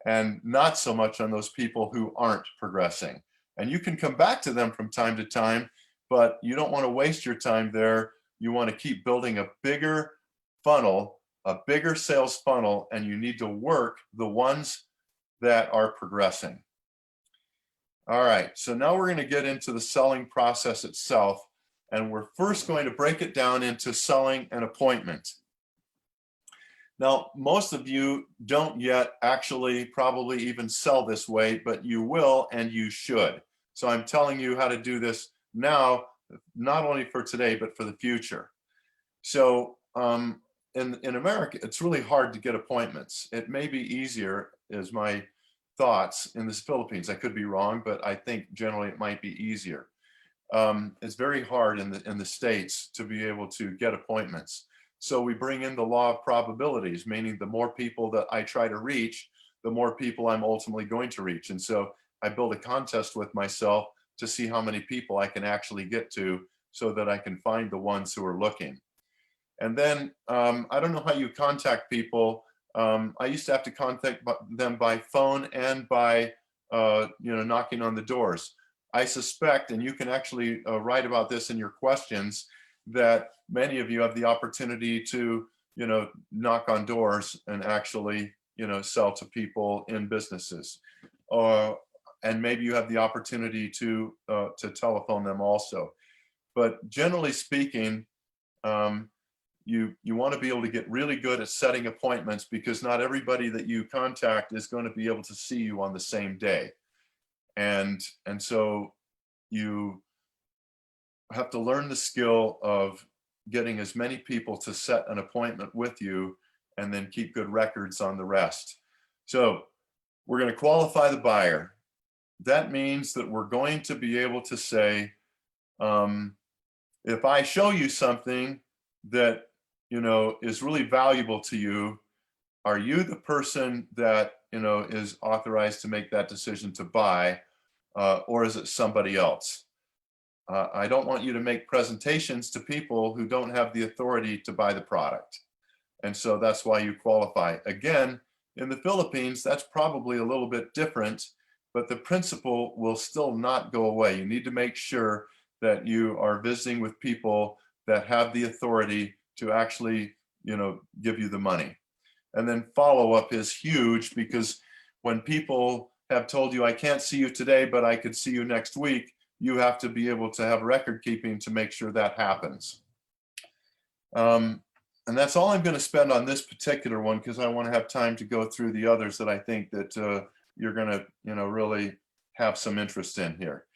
and not so much on those people who aren't progressing. And you can come back to them from time to time, but you don't want to waste your time there. You want to keep building a bigger funnel, a bigger sales funnel, and you need to work the ones that are progressing. All right, so now we're going to get into the selling process itself, and we're first going to break it down into selling an appointment. Now, most of you don't yet actually probably even sell this way, but you will and you should. So I'm telling you how to do this now not only for today, but for the future. So in America, it's really hard to get appointments. It may be easier, is my thoughts, in the Philippines. I could be wrong, but I think generally it might be easier. It's very hard in the States to be able to get appointments. So we bring in the law of probabilities, meaning the more people that I try to reach, the more people I'm ultimately going to reach. And so I build a contest with myself to see how many people I can actually get to so that I can find the ones who are looking. And then I don't know how you contact people. I used to have to contact them by phone and by knocking on the doors. I suspect, and you can actually write about this in your questions, that many of you have the opportunity to knock on doors and actually sell to people in businesses, and maybe you have the opportunity to telephone them also. But generally speaking, you want to be able to get really good at setting appointments, because not everybody that you contact is going to be able to see you on the same day. And so you have to learn the skill of getting as many people to set an appointment with you, and then keep good records on the rest. So we're going to qualify the buyer. That means that we're going to be able to say, if I show you something that is really valuable to you, are you the person that is authorized to make that decision to buy, or is it somebody else? I don't want you to make presentations to people who don't have the authority to buy the product. And so that's why you qualify. Again, in the Philippines, that's probably a little bit different, but the principle will still not go away. You need to make sure that you are visiting with people that have the authority to actually, give you the money. And then follow-up is huge, because when people have told you, I can't see you today, but I could see you next week, you have to be able to have record keeping to make sure that happens. And that's all I'm going to spend on this particular one, because I want to have time to go through the others that I think that you're going to, really have some interest in here.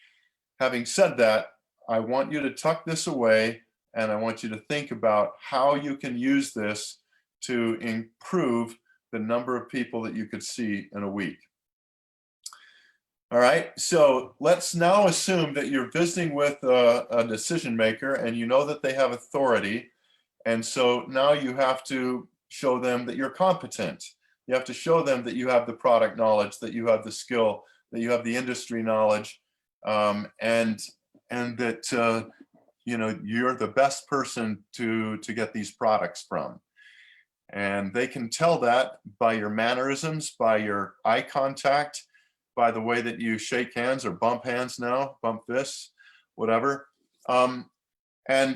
Having said that, I want you to tuck this away, and I want you to think about how you can use this to improve the number of people that you could see in a week. All right, so let's now assume that you're visiting with a decision maker, and you know that they have authority. And so now you have to show them that you're competent. You have to show them that you have the product knowledge, that you have the skill, that you have the industry knowledge, and that you're the best person to get these products from. And they can tell that by your mannerisms, by your eye contact, by the way that you shake hands or bump hands now, bump fists, whatever. In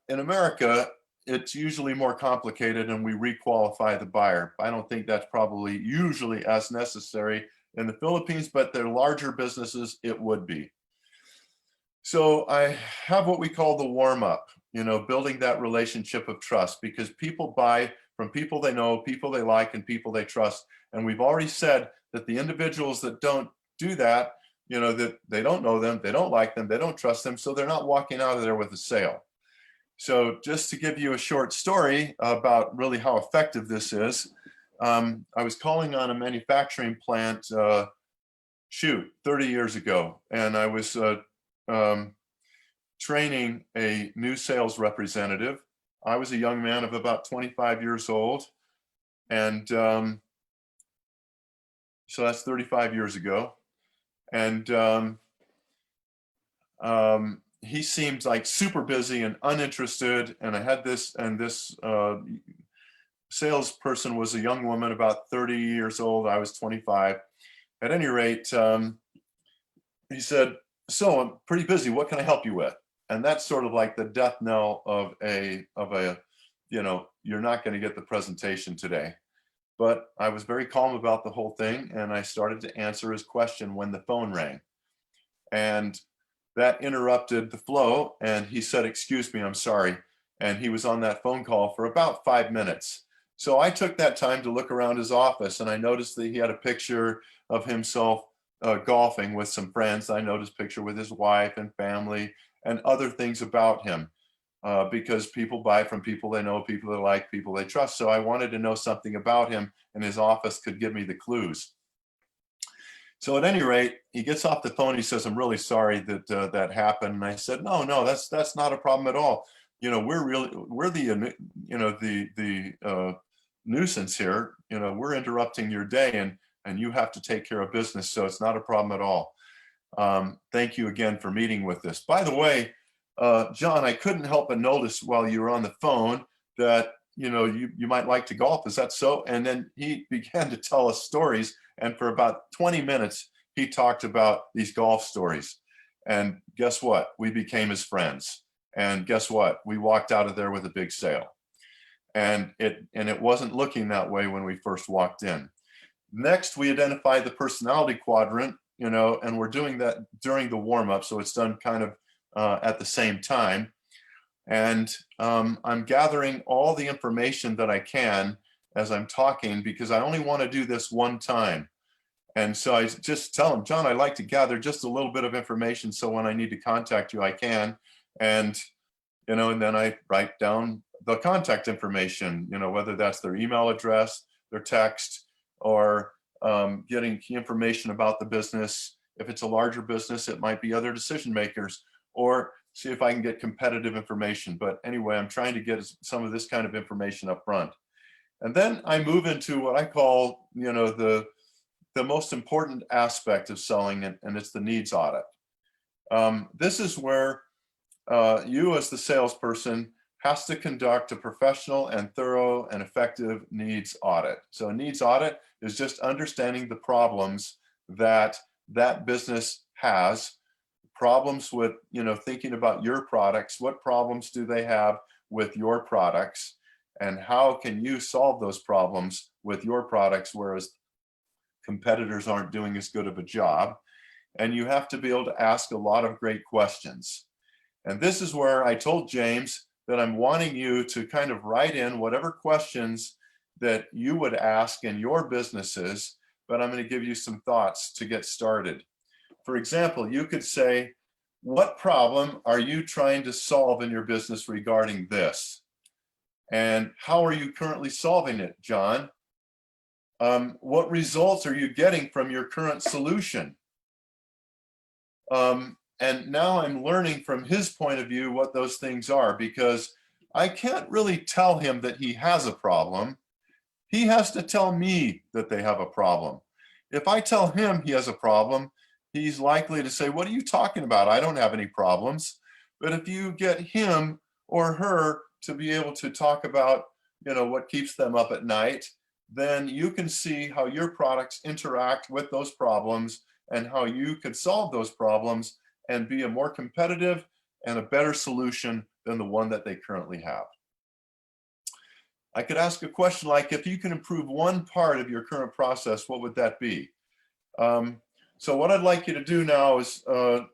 America, it's usually more complicated, and we requalify the buyer. I don't think that's probably usually as necessary in the Philippines, but they're larger businesses, it would be. So I have what we call the warm-up, building that relationship of trust, because people buy from people they know, people they like, and people they trust. And we've already said that the individuals that don't do that, that they don't know them, they don't like them, they don't trust them, so they're not walking out of there with a sale. So just to give you a short story about really how effective this is, I was calling on a manufacturing plant, 30 years ago, and I was training a new sales representative. I was a young man of about 25 years old, and so that's 35 years ago. And he seemed like super busy and uninterested. And I had this salesperson was a young woman, about 30 years old. I was 25. At any rate, he said, "So I'm pretty busy. What can I help you with?" And that's sort of like the death knell of a you're not going to get the presentation today. But I was very calm about the whole thing, and I started to answer his question when the phone rang. And that interrupted the flow, and he said, "Excuse me, I'm sorry." And he was on that phone call for about 5 minutes. So I took that time to look around his office, and I noticed that he had a picture of himself golfing with some friends. I noticed a picture with his wife and family, and other things about him, because people buy from people they know, people they like, people they trust. So I wanted to know something about him, and his office could give me the clues. So at any rate, he gets off the phone. He says, "I'm really sorry that that happened." And I said, "No, that's not a problem at all. We're the nuisance here. We're interrupting your day, and you have to take care of business. So it's not a problem at all. Thank you again for meeting with us. By the way, John, I couldn't help but notice while you were on the phone that you might like to golf. Is that so?" And then he began to tell us stories, and for about 20 minutes he talked about these golf stories. And guess what? We became his friends. And guess what? We walked out of there with a big sale. And it wasn't looking that way when we first walked in. Next, we identified the personality quadrant, and we're doing that during the warm-up, so it's done kind of at the same time. And I'm gathering all the information that I can as I'm talking, because I only want to do this one time. And so I just tell him, "John, I like to gather just a little bit of information, so when I need to contact you, I can." And and then I write down the contact information, whether that's their email address, their text, or getting key information about the business. If it's a larger business, it might be other decision makers, or see if I can get competitive information. But anyway, I'm trying to get some of this kind of information up front. And then I move into what I call, the most important aspect of selling, and it's the needs audit. This is where you as the salesperson has to conduct a professional and thorough and effective needs audit. So a needs audit is just understanding the problems that that business has, problems with, thinking about your products. What problems do they have with your products, and how can you solve those problems with your products, whereas competitors aren't doing as good of a job? And you have to be able to ask a lot of great questions. And this is where I told James that I'm wanting you to kind of write in whatever questions that you would ask in your businesses, but I'm going to give you some thoughts to get started. For example, you could say, "What problem are you trying to solve in your business regarding this? And how are you currently solving it, John? What results are you getting from your current solution?" And now I'm learning from his point of view what those things are, because I can't really tell him that he has a problem. He has to tell me that they have a problem. If I tell him he has a problem, he's likely to say, "What are you talking about? I don't have any problems." But if you get him or her to be able to talk about, what keeps them up at night, then you can see how your products interact with those problems and how you could solve those problems and be a more competitive and a better solution than the one that they currently have. I could ask a question like, if you can improve one part of your current process, what would that be? So what I'd like you to do now is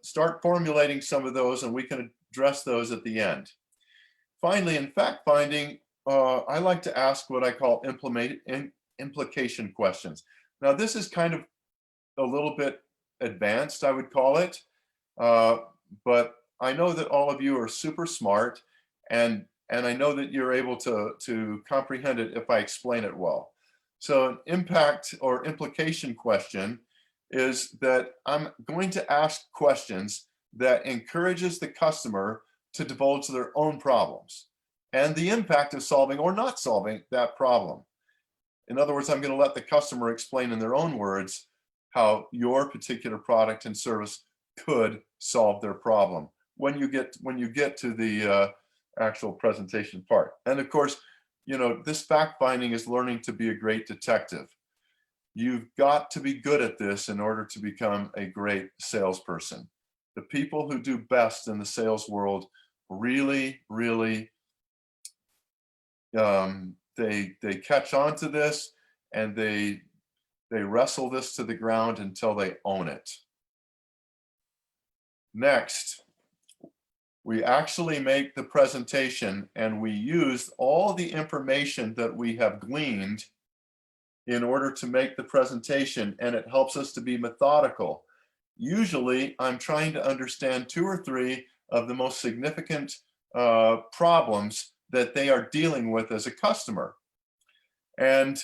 start formulating some of those, and we can address those at the end. Finally, in fact finding, I like to ask what I call implication questions. Now, this is kind of a little bit advanced, I would call it, but I know that all of you are super smart, and I know that you're able to comprehend it if I explain it well. So an impact or implication question is that I'm going to ask questions that encourages the customer to divulge their own problems and the impact of solving or not solving that problem. In other words, I'm going to let the customer explain in their own words how your particular product and service could solve their problem when you get to the actual presentation part. And of course, this fact finding is learning to be a great detective. You've got to be good at this in order to become a great salesperson. The people who do best in the sales world really, really, they catch on to this, and they wrestle this to the ground until they own it. Next, we actually make the presentation, and we use all the information that we have gleaned in order to make the presentation, and it helps us to be methodical. Usually, I'm trying to understand 2 or 3 of the most significant problems that they are dealing with as a customer. And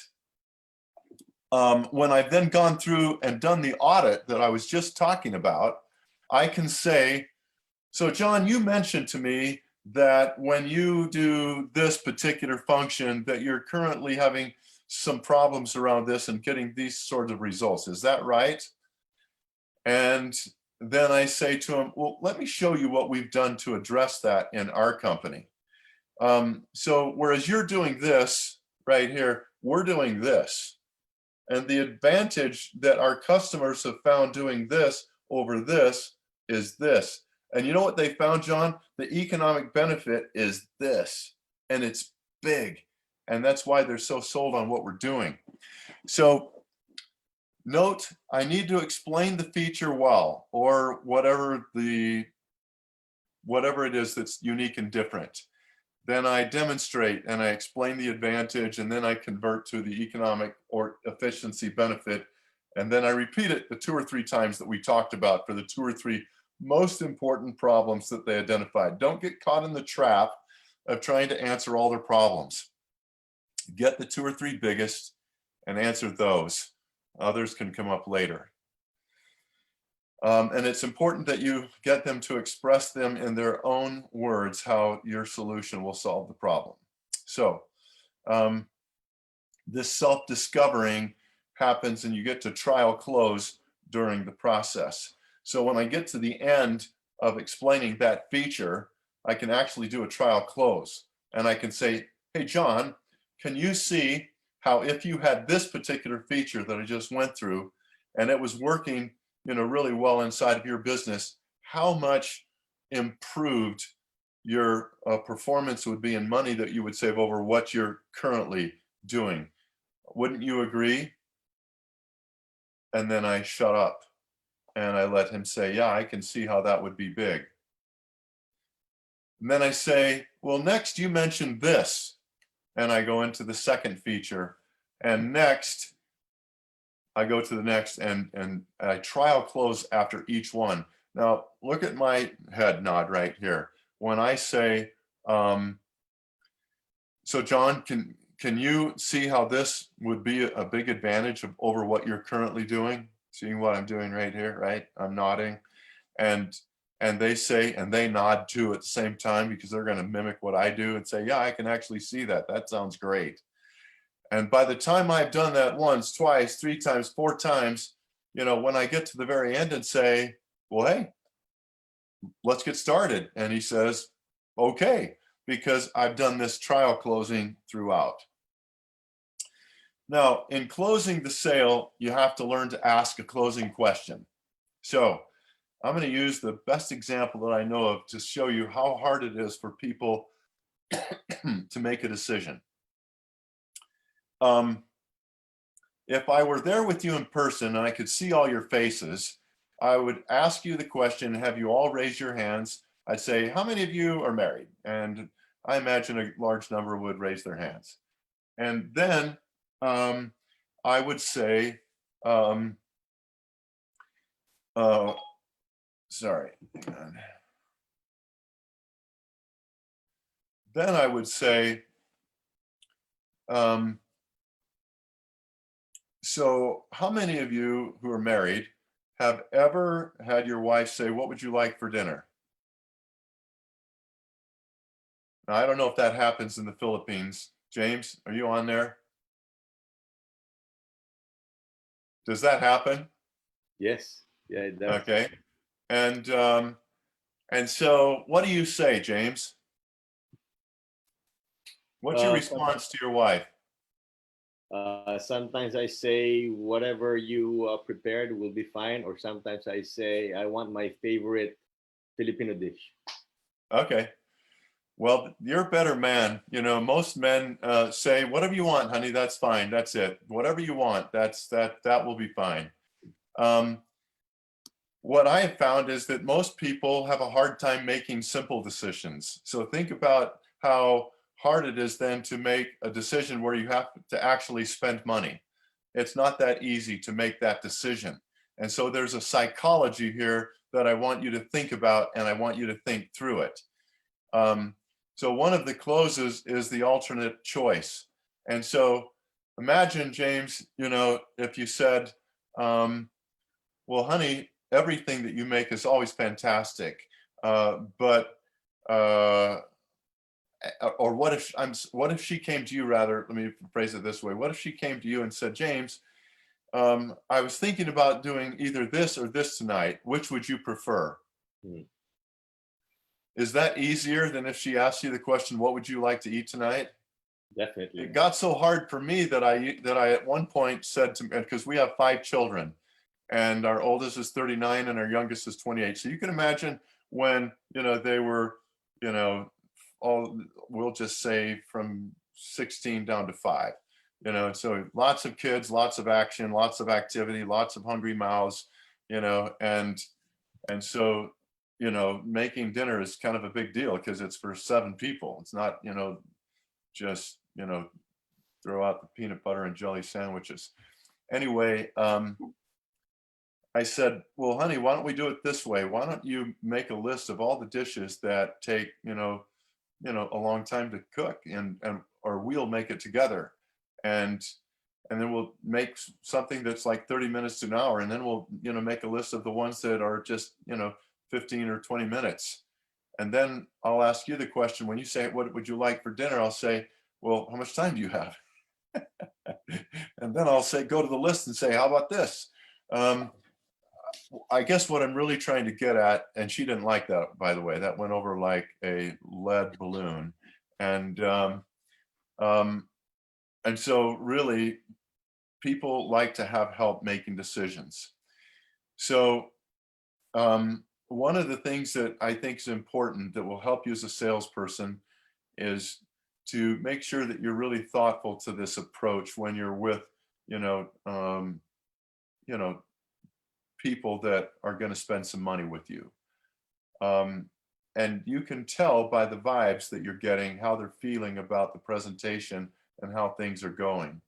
when I've then gone through and done the audit that I was just talking about, I can say, so John, you mentioned to me that when you do this particular function that you're currently having some problems around this and getting these sorts of results. Is that right? And then I say to him, well, let me show you what we've done to address that in our company. So whereas you're doing this right here, we're doing this. And the advantage that our customers have found doing this over this is this. And you know what they found, John? The economic benefit is this, and it's big. And that's why they're so sold on what we're doing. So note, I need to explain the feature well, or whatever it is that's unique and different. Then I demonstrate and I explain the advantage, and then I convert to the economic or efficiency benefit. And then I repeat it the 2 or 3 times that we talked about for the 2 or 3 most important problems that they identified. Don't get caught in the trap of trying to answer all their problems. Get the 2 or 3 biggest and answer those. Others can come up later. And it's important that you get them to express them in their own words how your solution will solve the problem. So this self-discovering happens and you get to trial close during the process. So when I get to the end of explaining that feature, I can actually do a trial close. And I can say, hey, John, can you see how if you had this particular feature that I just went through and it was working really well inside of your business, how much improved your performance would be in money that you would save over what you're currently doing? Wouldn't you agree? And then I shut up and I let him say, yeah, I can see how that would be big. And then I say, well, next you mentioned this. And I go into the second feature. And next, I go to the next and I trial close after each one. Now, look at my head nod right here. When I say, so John, can you see how this would be a big advantage over what you're currently doing? Seeing what I'm doing right here, right? I'm nodding. And they say, and they nod too at the same time because they're going to mimic what I do and say, yeah, I can actually see that. That sounds great. And by the time I've done that once, twice, 3 times, 4 times, when I get to the very end and say, well, hey, let's get started. And he says, okay, because I've done this trial closing throughout. Now, in closing the sale, you have to learn to ask a closing question. So I'm going to use the best example that I know of to show you how hard it is for people to make a decision. If I were there with you in person and I could see all your faces, I would ask you the question, have you all raised your hands? I'd say, how many of you are married? And I imagine a large number would raise their hands. And then I would say, sorry, hang on. Then I would say, so how many of you who are married have ever had your wife say, what would you like for dinner? Now, I don't know if that happens in the Philippines. James, are you on there? Does that happen? Yes. Yeah, it does. Okay. And so what do you say, James? What's your response to your wife? Sometimes I say whatever you prepared will be fine, or sometimes I say I want my favorite Filipino dish. Okay. Well, you're a better man. Most men say, whatever you want, honey, that's fine. That's it. Whatever you want, that will be fine. What I have found is that most people have a hard time making simple decisions. So think about how hard it is then to make a decision where you have to actually spend money. It's not that easy to make that decision. And so there's a psychology here that I want you to think about, and I want you to think through it. So one of the closes is the alternate choice. And so imagine, James, you know, if you said, well, honey, everything that you make is always fantastic. But or what if she came to you, rather, let me phrase it this way. What if she came to you and said, James, I was thinking about doing either this or this tonight. Which would you prefer? Is that easier than if she asked you the question, what would you like to eat tonight? Definitely. It got so hard for me that I at one point said to, because we have 5 children, and our oldest is 39 and our youngest is 28. So you can imagine when, you know, they were, you know, all, we'll just say from 16 down to 5, you know, so lots of kids, lots of action, lots of activity, lots of hungry mouths, you know, and so, you know, making dinner is kind of a big deal because it's for 7 people. It's not, you know, just, you know, throw out the peanut butter and jelly sandwiches. Anyway, I said, well, honey, why don't we do it this way? Why don't you make a list of all the dishes that take, you know, a long time to cook, and or we'll make it together. And then we'll make something that's like 30 minutes to an hour. And then we'll, you know, make a list of the ones that are just, you know, 15 or 20 minutes. And then I'll ask you the question, when you say, what would you like for dinner? I'll say, well, how much time do you have? And then I'll say, go to the list and say, how about this? I guess what I'm really trying to get at, and she didn't like that, by the way, that went over like a lead balloon. And so really people like to have help making decisions. So one of the things that I think is important that will help you as a salesperson is to make sure that you're really thoughtful to this approach when you're with, you know, people that are going to spend some money with you. And you can tell by the vibes that you're getting how they're feeling about the presentation and how things are going.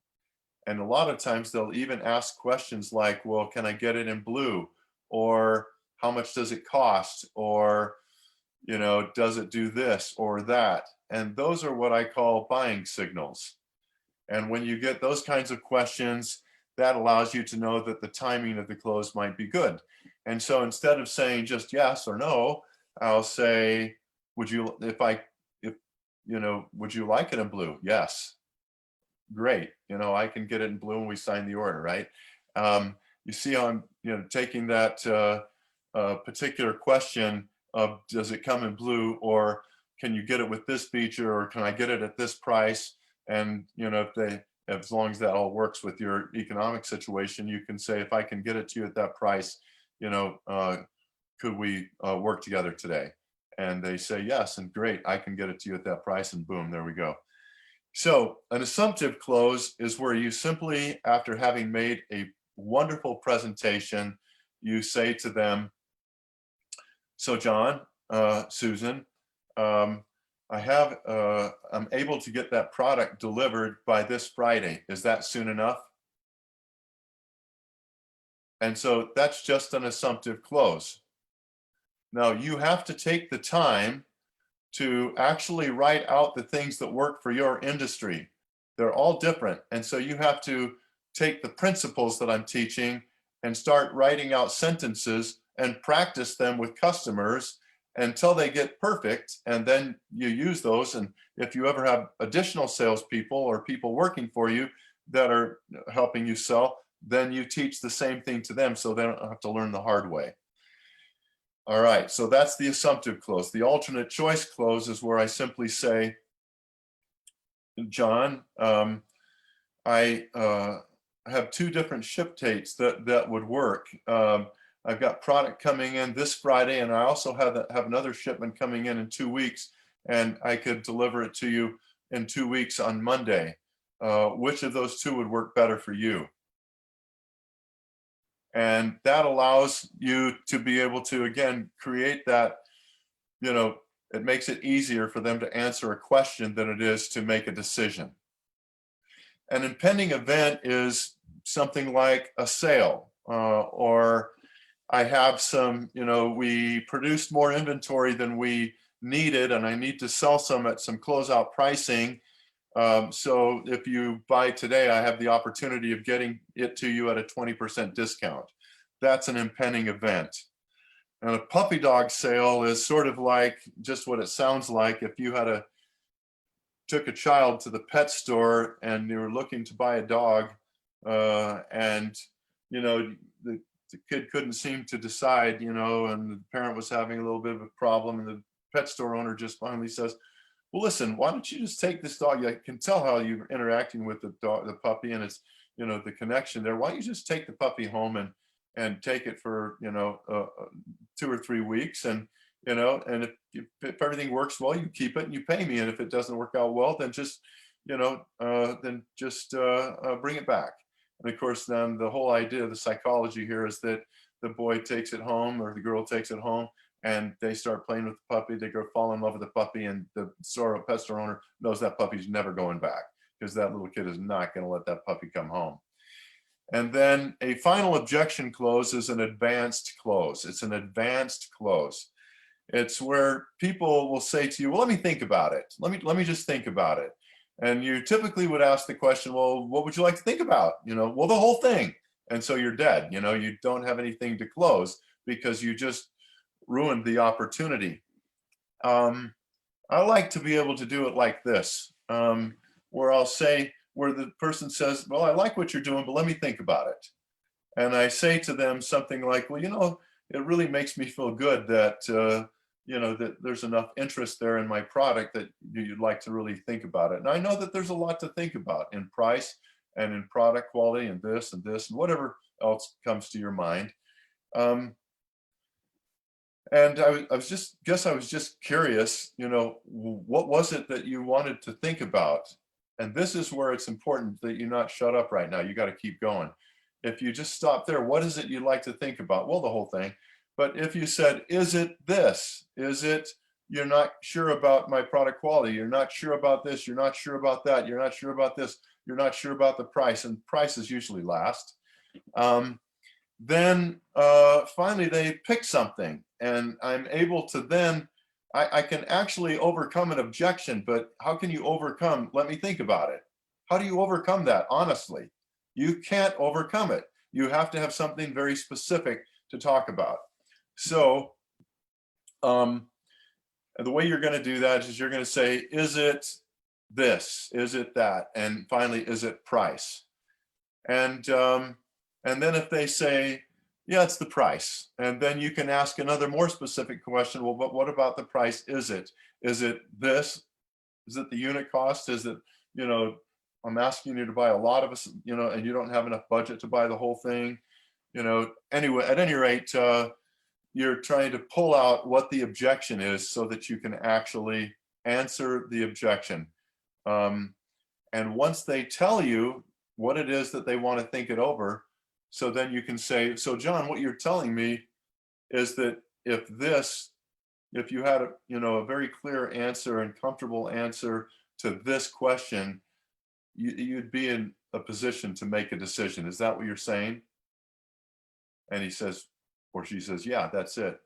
And a lot of times they'll even ask questions like, well, can I get it in blue? Or how much does it cost? Or, you know, does it do this or that? And those are what I call buying signals. And when you get those kinds of questions, that allows you to know that the timing of the close might be good. And so instead of saying just yes or no, I'll say, would you, you know, would you like it in blue? Yes. Great. You know, I can get it in blue when we sign the order, right? You see how I'm, you know, taking that particular question of does it come in blue, or can you get it with this feature, or can I get it at this price? And, you know, as long as that all works with your economic situation, you can say, if I can get it to you at that price, you know, could we work together today? And they say yes, and great, I can get it to you at that price, and boom, there we go. So an assumptive close is where you simply, after having made a wonderful presentation, you say to them, so John, Susan, I'm able to get that product delivered by this Friday. Is that soon enough? And so that's just an assumptive close. Now you have to take the time to actually write out the things that work for your industry. They're all different. And so you have to take the principles that I'm teaching and start writing out sentences and practice them with customers until they get perfect. And then you use those. And if you ever have additional salespeople or people working for you that are helping you sell, then you teach the same thing to them so they don't have to learn the hard way. All right, so that's the assumptive close. The alternate choice close is where I simply say, John, I have 2 different ship dates that would work. I've got product coming in this Friday, and I also have another shipment coming in 2 weeks, and I could deliver it to you in 2 weeks on Monday. Which of those 2 would work better for you? And that allows you to be able to, again, create that, you know, it makes it easier for them to answer a question than it is to make a decision. An impending event is something like a sale or, I have some, we produced more inventory than we needed, and I need to sell some at some closeout pricing. So if you buy today, I have the opportunity of getting it to you at a 20% discount. That's an impending event. And a puppy dog sale is sort of like just what it sounds like. If you took a child to the pet store and you were looking to buy a dog, and the kid couldn't seem to decide, and the parent was having a little bit of a problem, and the pet store owner just finally says, well, listen, why don't you just take this dog? I can tell how you're interacting with the dog, the puppy, and it's, the connection there. Why don't you just take the puppy home and take it for, 2 or 3 weeks, and and if everything works well, you keep it and you pay me, and if it doesn't work out well, then just bring it back. And of course, then the whole idea, the psychology here is that the boy takes it home or the girl takes it home, and they start playing with the puppy. They go fall in love with the puppy, and the pet store owner knows that puppy's never going back, because that little kid is not going to let that puppy come home. And then a final objection close is an advanced close. It's an advanced close. It's where people will say to you, well, let me think about it. Let me just think about it. And you typically would ask the question, well, what would you like to think about? Well, the whole thing. And so you're dead. You don't have anything to close because you just ruined the opportunity. I like to be able to do it like this, where I'll say, where the person says, well, I like what you're doing, but let me think about it. And I say to them something like, well, it really makes me feel good that, that there's enough interest there in my product that you'd like to really think about it. And I know that there's a lot to think about in price and in product quality and this and whatever else comes to your mind. And I was just curious, what was it that you wanted to think about? And this is where it's important that you not shut up right now. You got to keep going. If you just stop there, what is it you'd like to think about? Well, the whole thing. But if you said, is it this? Is it, you're not sure about my product quality? You're not sure about this. You're not sure about that. You're not sure about this. You're not sure about the price. And prices usually last. Then finally they pick something, and I'm able to then, I can actually overcome an objection. But how can you overcome? Let me think about it. How do you overcome that? Honestly, you can't overcome it. You have to have something very specific to talk about. So the way you're going to do that is you're going to say, is it this? Is it that? And finally, is it price? And then if they say, yeah, it's the price. And then you can ask another more specific question. Well, but what about the price? Is it this? Is it the unit cost? Is it, I'm asking you to buy a lot of us, and you don't have enough budget to buy the whole thing. Anyway, at any rate, you're trying to pull out what the objection is so that you can actually answer the objection. And once they tell you what it is that they want to think it over, so then you can say, so John, what you're telling me is that if you had a very clear answer and comfortable answer to this question, you'd be in a position to make a decision. Is that what you're saying? And he says, or she says, yeah, that's it.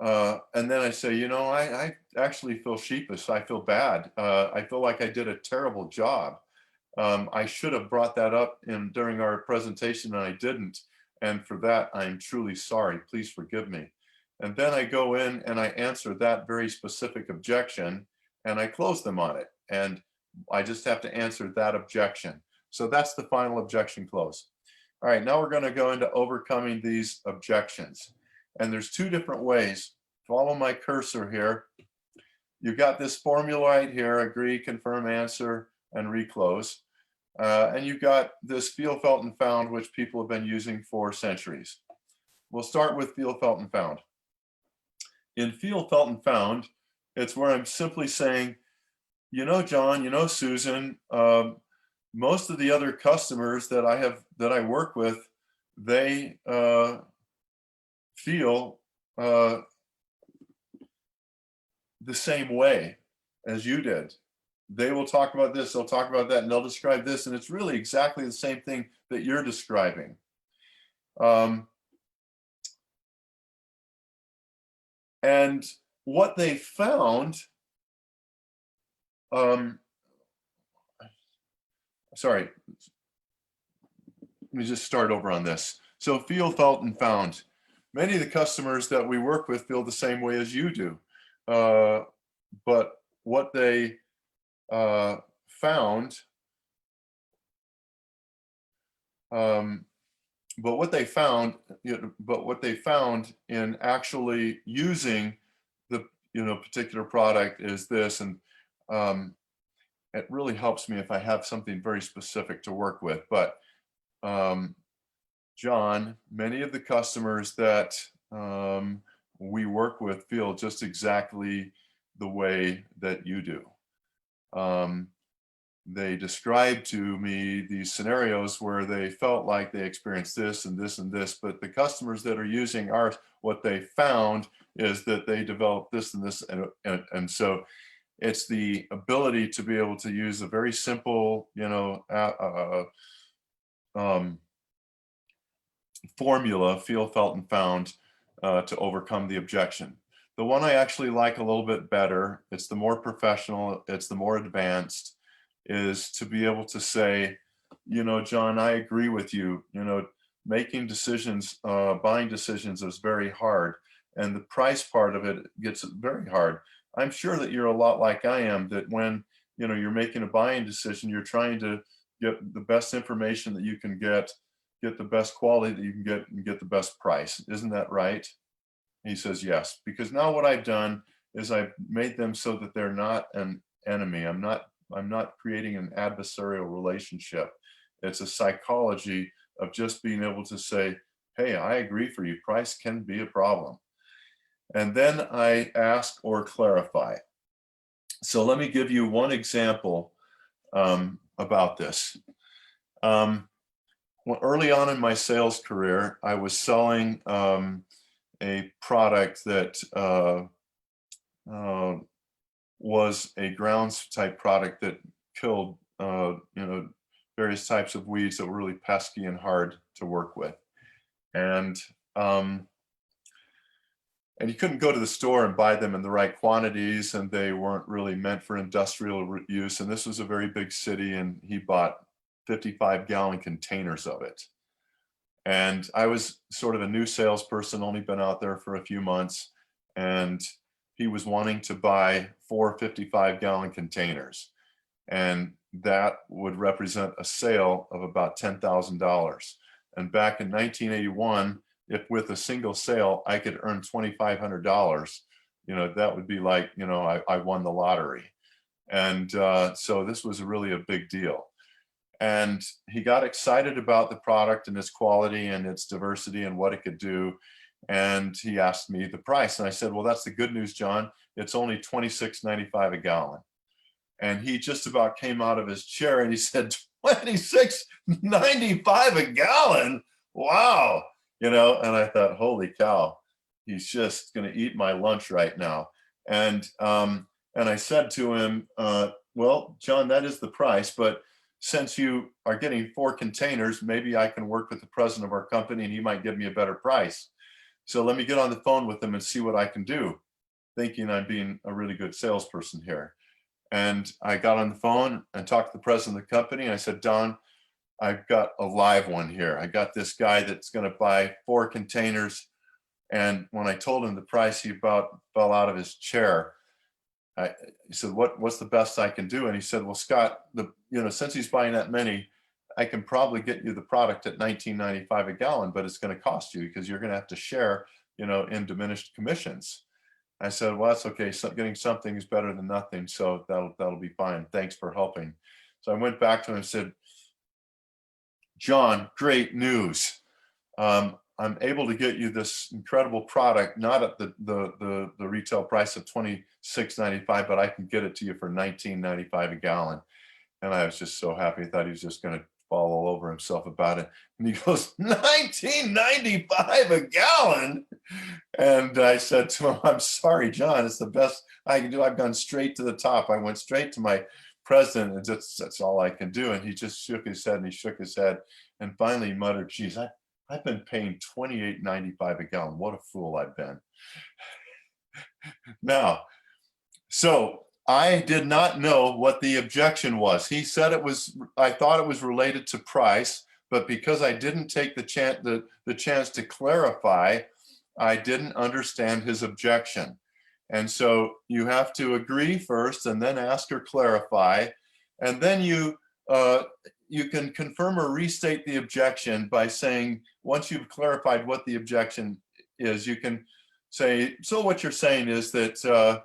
And then I say, I actually feel sheepish. I feel bad. I feel like I did a terrible job. I should have brought that up during our presentation, and I didn't. And for that, I'm truly sorry. Please forgive me. And then I go in and I answer that very specific objection, and I close them on it. And I just have to answer that objection. So that's the final objection close. All right, now we're going to go into overcoming these objections. And there's 2 different ways. Follow my cursor here. You've got this formula right here: agree, confirm, answer, and reclose. And you've got this feel, felt, and found, which people have been using for centuries. We'll start with feel, felt, and found. In feel, felt, and found, it's where I'm simply saying, John, Susan, most of the other customers that I work with, they feel the same way as you did. They will talk about this, they'll talk about that, and they'll describe this, and it's really exactly the same thing that you're describing. And what they found, sorry, let me just start over on this. So feel, felt, and found. Many of the customers that we work with feel the same way as you do. But what they found, but what they found in actually using the particular product is this, and it really helps me if I have something very specific to work with. But John, many of the customers that we work with feel just exactly the way that you do. They described to me these scenarios where they felt like they experienced this and this and this, but the customers that are using ours, what they found is that they developed this and this, and so it's the ability to be able to use a very simple, formula, feel, felt, and found, to overcome the objection. The one I actually like a little bit better, it's the more professional, it's the more advanced, is to be able to say, John, I agree with you. Making decisions, buying decisions is very hard. And the price part of it gets very hard. I'm sure that you're a lot like I am, that when, you're making a buying decision, you're trying to get the best information that you can get the best quality that you can get, and get the best price. Isn't that right? He says, yes, because now what I've done is I've made them so that they're not an enemy. I'm not creating an adversarial relationship. It's a psychology of just being able to say, hey, I agree for you. Price can be a problem. And then I ask or clarify. So let me give you one example about this. Early on in my sales career, I was selling a product that was a grounds type product that killed various types of weeds that were really pesky and hard to work with. And you couldn't go to the store and buy them in the right quantities, and they weren't really meant for industrial use. And this was a very big city, and he bought 55-gallon containers of it. And I was sort of a new salesperson, only been out there for a few months, and he was wanting to buy 4 55-gallon containers. And that would represent a sale of about $10,000. And back in 1981, if with a single sale, I could earn $2,500, that would be like, I won the lottery. And so this was really a big deal. And he got excited about the product and its quality and its diversity and what it could do. And he asked me the price. And I said, well, that's the good news, John. It's only $26.95 a gallon. And he just about came out of his chair and he said, $26.95 a gallon? Wow. And I thought, holy cow, he's just going to eat my lunch right now. And I said to him, well, John, that is the price, but since you are getting 4 containers, maybe I can work with the president of our company and he might give me a better price. So let me get on the phone with him and see what I can do, thinking I'm being a really good salesperson here. And I got on the phone and talked to the president of the company. And I said, Don, I've got a live one here. I got this guy that's going to buy 4 containers. And when I told him the price, he about fell out of his chair. He said, what's the best I can do? And he said, well, Scott, since he's buying that many, I can probably get you the product at $19.95 a gallon, but it's going to cost you because you're going to have to share, in diminished commissions. I said, well, that's okay. So getting something is better than nothing. So that'll be fine. Thanks for helping. So I went back to him and said, John, great news. I'm able to get you this incredible product, not at the retail price of $26.95, but I can get it to you for $19.95 a gallon. And I was just so happy. I thought he was just going to fall all over himself about it. And he goes, $19.95 a gallon? And I said to him, I'm sorry, John, it's the best I can do. I've gone straight to the top. I went straight to my president, and that's all I can do. And he just shook his head, and he shook his head. And finally he muttered, geez, I've been paying $28.95 a gallon. What a fool I've been. Now, so I did not know what the objection was. He said it was, I thought it was related to price, but because I didn't take the chance to clarify, I didn't understand his objection. And so you have to agree first and then ask or clarify. And then you can confirm or restate the objection by saying, once you've clarified what the objection is, you can say, so what you're saying is that,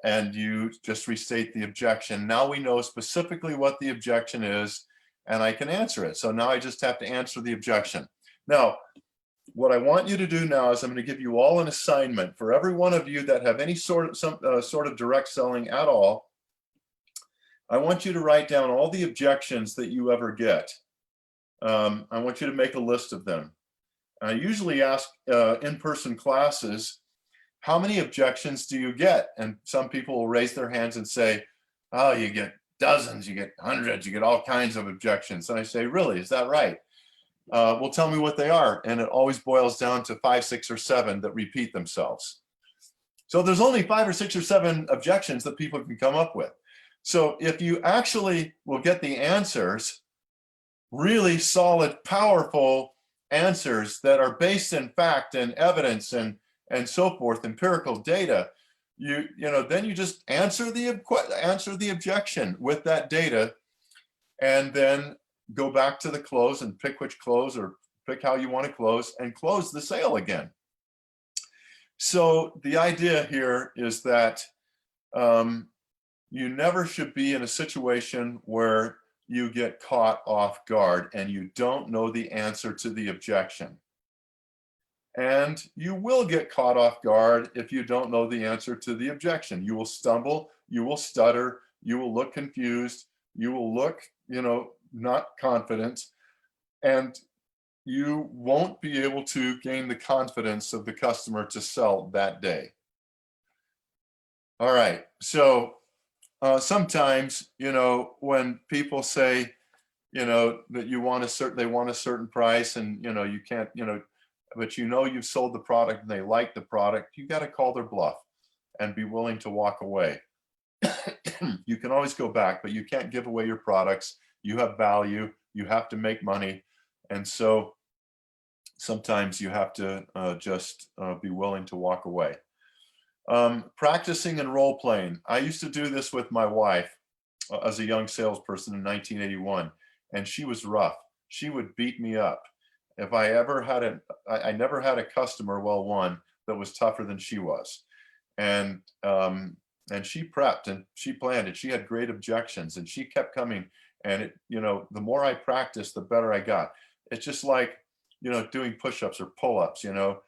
and you just restate the objection. Now we know specifically what the objection is, and I can answer it. So now I just have to answer the objection. Now, what I want you to do now is I'm going to give you all an assignment for every one of you that have any sort of direct selling at all. I want you to write down all the objections that you ever get. I want you to make a list of them. I usually ask in-person classes, how many objections do you get? And some people will raise their hands and say, oh, you get dozens, you get hundreds, you get all kinds of objections. And I say, really, is that right? Well, tell me what they are. And it always boils down to 5, 6, or 7 that repeat themselves. So there's only 5 or 6 or 7 objections that people can come up with. So if you actually will get the answers, really solid, powerful answers that are based in fact and evidence and so forth, empirical data, then you just answer the objection with that data, and then go back to the close and pick which close or pick how you want to close and close the sale again. So the idea here is that you never should be in a situation where you get caught off guard and you don't know the answer to the objection. And you will get caught off guard if you don't know the answer to the objection. You will stumble, you will stutter, you will look confused, you will look, not confident, and you won't be able to gain the confidence of the customer to sell that day. All right, so sometimes, when people say, that they want a certain price, and you can't, but you've sold the product and they like the product, you got to call their bluff and be willing to walk away. You can always go back, but you can't give away your products. You have value, you have to make money. And so sometimes you have to just be willing to walk away. Practicing and role playing. I used to do this with my wife as a young salesperson in 1981, and she was rough. She would beat me up. If I ever had I never had a customer, one that was tougher than she was. And she prepped and she planned and she had great objections and she kept coming. And the more I practiced, the better I got. It's just like, doing push-ups or pull-ups, you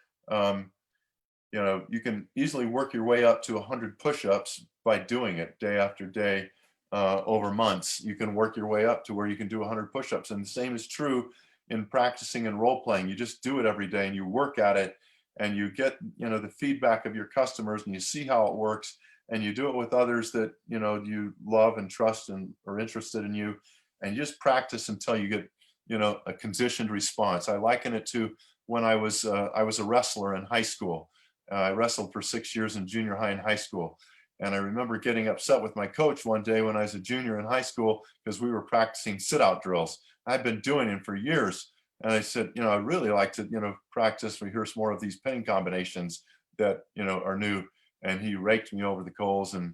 can easily work your way up to 100 push-ups by doing it day after day over months. You can work your way up to where you can do 100 push-ups. And the same is true in practicing and role playing. You just do it every day and you work at it and you get, the feedback of your customers and you see how it works, and you do it with others that, you love and trust and are interested in you, and you just practice until you get, a conditioned response. I liken it to when I was a wrestler in high school. I wrestled for 6 years in junior high and high school. And I remember getting upset with my coach one day when I was a junior in high school because we were practicing sit-out drills. I've been doing it for years. And I said, I'd really like to, practice, rehearse more of these pinning combinations that, are new. And he raked me over the coals and,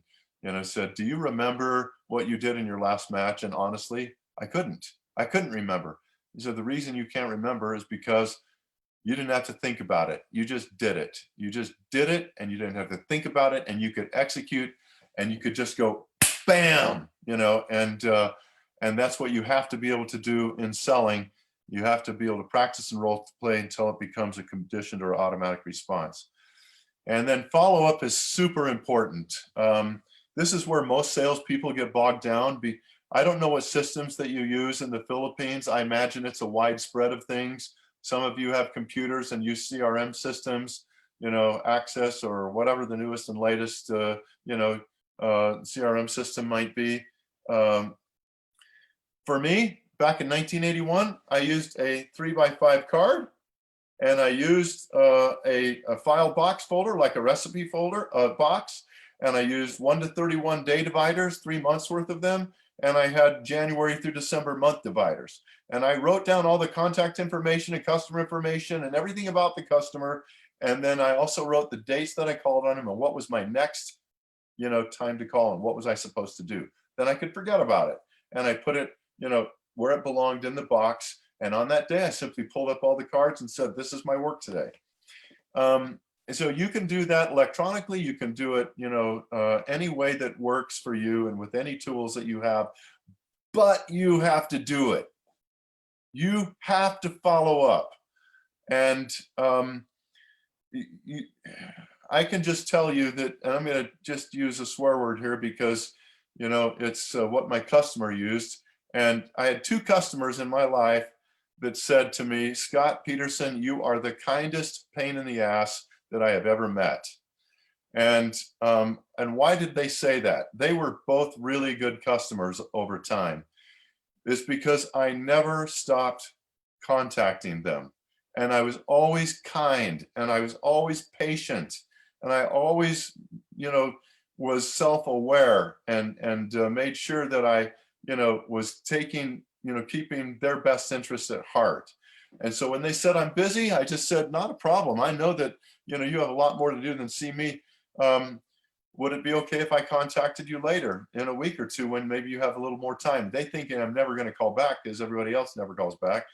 said, do you remember what you did in your last match? And honestly, I couldn't remember. He said, the reason you can't remember is because you didn't have to think about it. You just did it. You just did it, and you didn't have to think about it, and you could execute, and you could just go bam, and that's what you have to be able to do in selling. You have to be able to practice and role play until it becomes a conditioned or automatic response. And then follow-up is super important. This is where most salespeople get bogged down. I don't know what systems that you use in the Philippines. I imagine it's a widespread of things. Some of you have computers and use CRM systems, Access or whatever the newest and latest, CRM system might be. For me, back in 1981, I used a 3x5 card, and I used a file box folder, like a recipe folder, box, and I used 1 to 31 day dividers, 3 months worth of them, and I had January through December month dividers. And I wrote down all the contact information and customer information and everything about the customer. And then I also wrote the dates that I called on him and what was my next, time to call him. What was I supposed to do? Then I could forget about it. And I put it, where it belonged in the box. And on that day, I simply pulled up all the cards and said, this is my work today. So you can do that electronically. You can do it, any way that works for you and with any tools that you have, but you have to do it. You have to follow up. And I can just tell you that, and I'm going to just use a swear word here because, it's what my customer used. And I had 2 customers in my life that said to me, Scott Peterson, you are the kindest pain in the ass that I have ever met. And why did they say that? They were both really good customers over time. It's because I never stopped contacting them. And I was always kind, and I was always patient, and I always, was self-aware and made sure that I, was taking, keeping their best interests at heart. And so when they said I'm busy, I just said, not a problem. I know that, you have a lot more to do than see me. Would it be okay if I contacted you later in a week or 2 when maybe you have a little more time? They thinking I'm never going to call back because everybody else never calls back.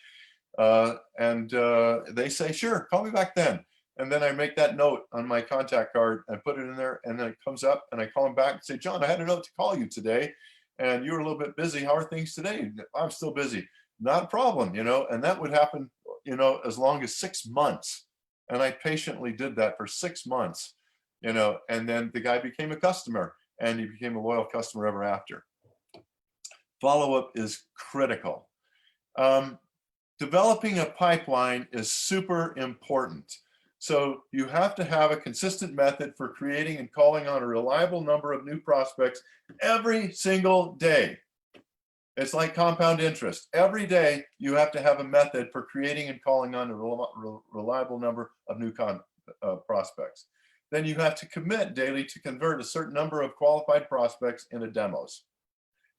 They say, sure, call me back then. And then I make that note on my contact card and put it in there, and then it comes up and I call them back and say, John, I had a note to call you today and you were a little bit busy. How are things today? I'm still busy. Not a problem, and that would happen, as long as 6 months. And I patiently did that for 6 months, and then the guy became a customer and he became a loyal customer ever after. Follow-up is critical. Developing a pipeline is super important. So you have to have a consistent method for creating and calling on a reliable number of new prospects every single day. It's like compound interest. Every day you have to have a method for creating and calling on a reliable number of new prospects. Then you have to commit daily to convert a certain number of qualified prospects into demos.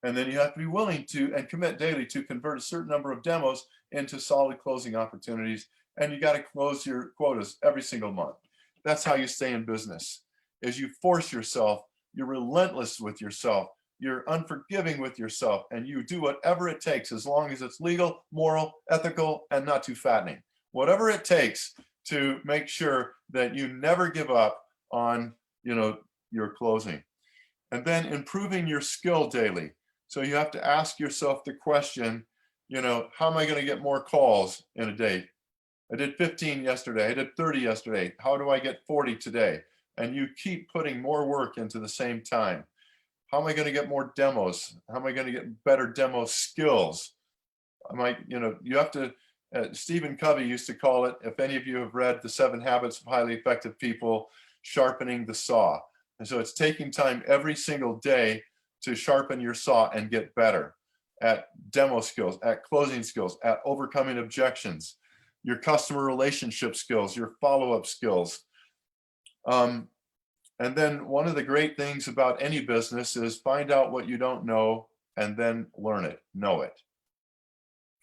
And then you have to be willing to and commit daily to convert a certain number of demos into solid closing opportunities. And you got to close your quotas every single month. That's how you stay in business. Is you force yourself, you're relentless with yourself, you're unforgiving with yourself, and you do whatever it takes as long as it's legal, moral, ethical, and not too fattening. Whatever it takes to make sure that you never give up on, your closing. And then improving your skill daily. So you have to ask yourself the question, how am I going to get more calls in a day? I did 15 yesterday. I did 30 yesterday. How do I get 40 today? And you keep putting more work into the same time. How am I going to get more demos? How am I going to get better demo skills? You have to, Stephen Covey used to call it, if any of you have read The 7 Habits of Highly Effective People, sharpening the saw. And so it's taking time every single day to sharpen your saw and get better at demo skills, at closing skills, at overcoming objections, your customer relationship skills, your follow-up skills. And then one of the great things about any business is find out what you don't know and then learn it, know it.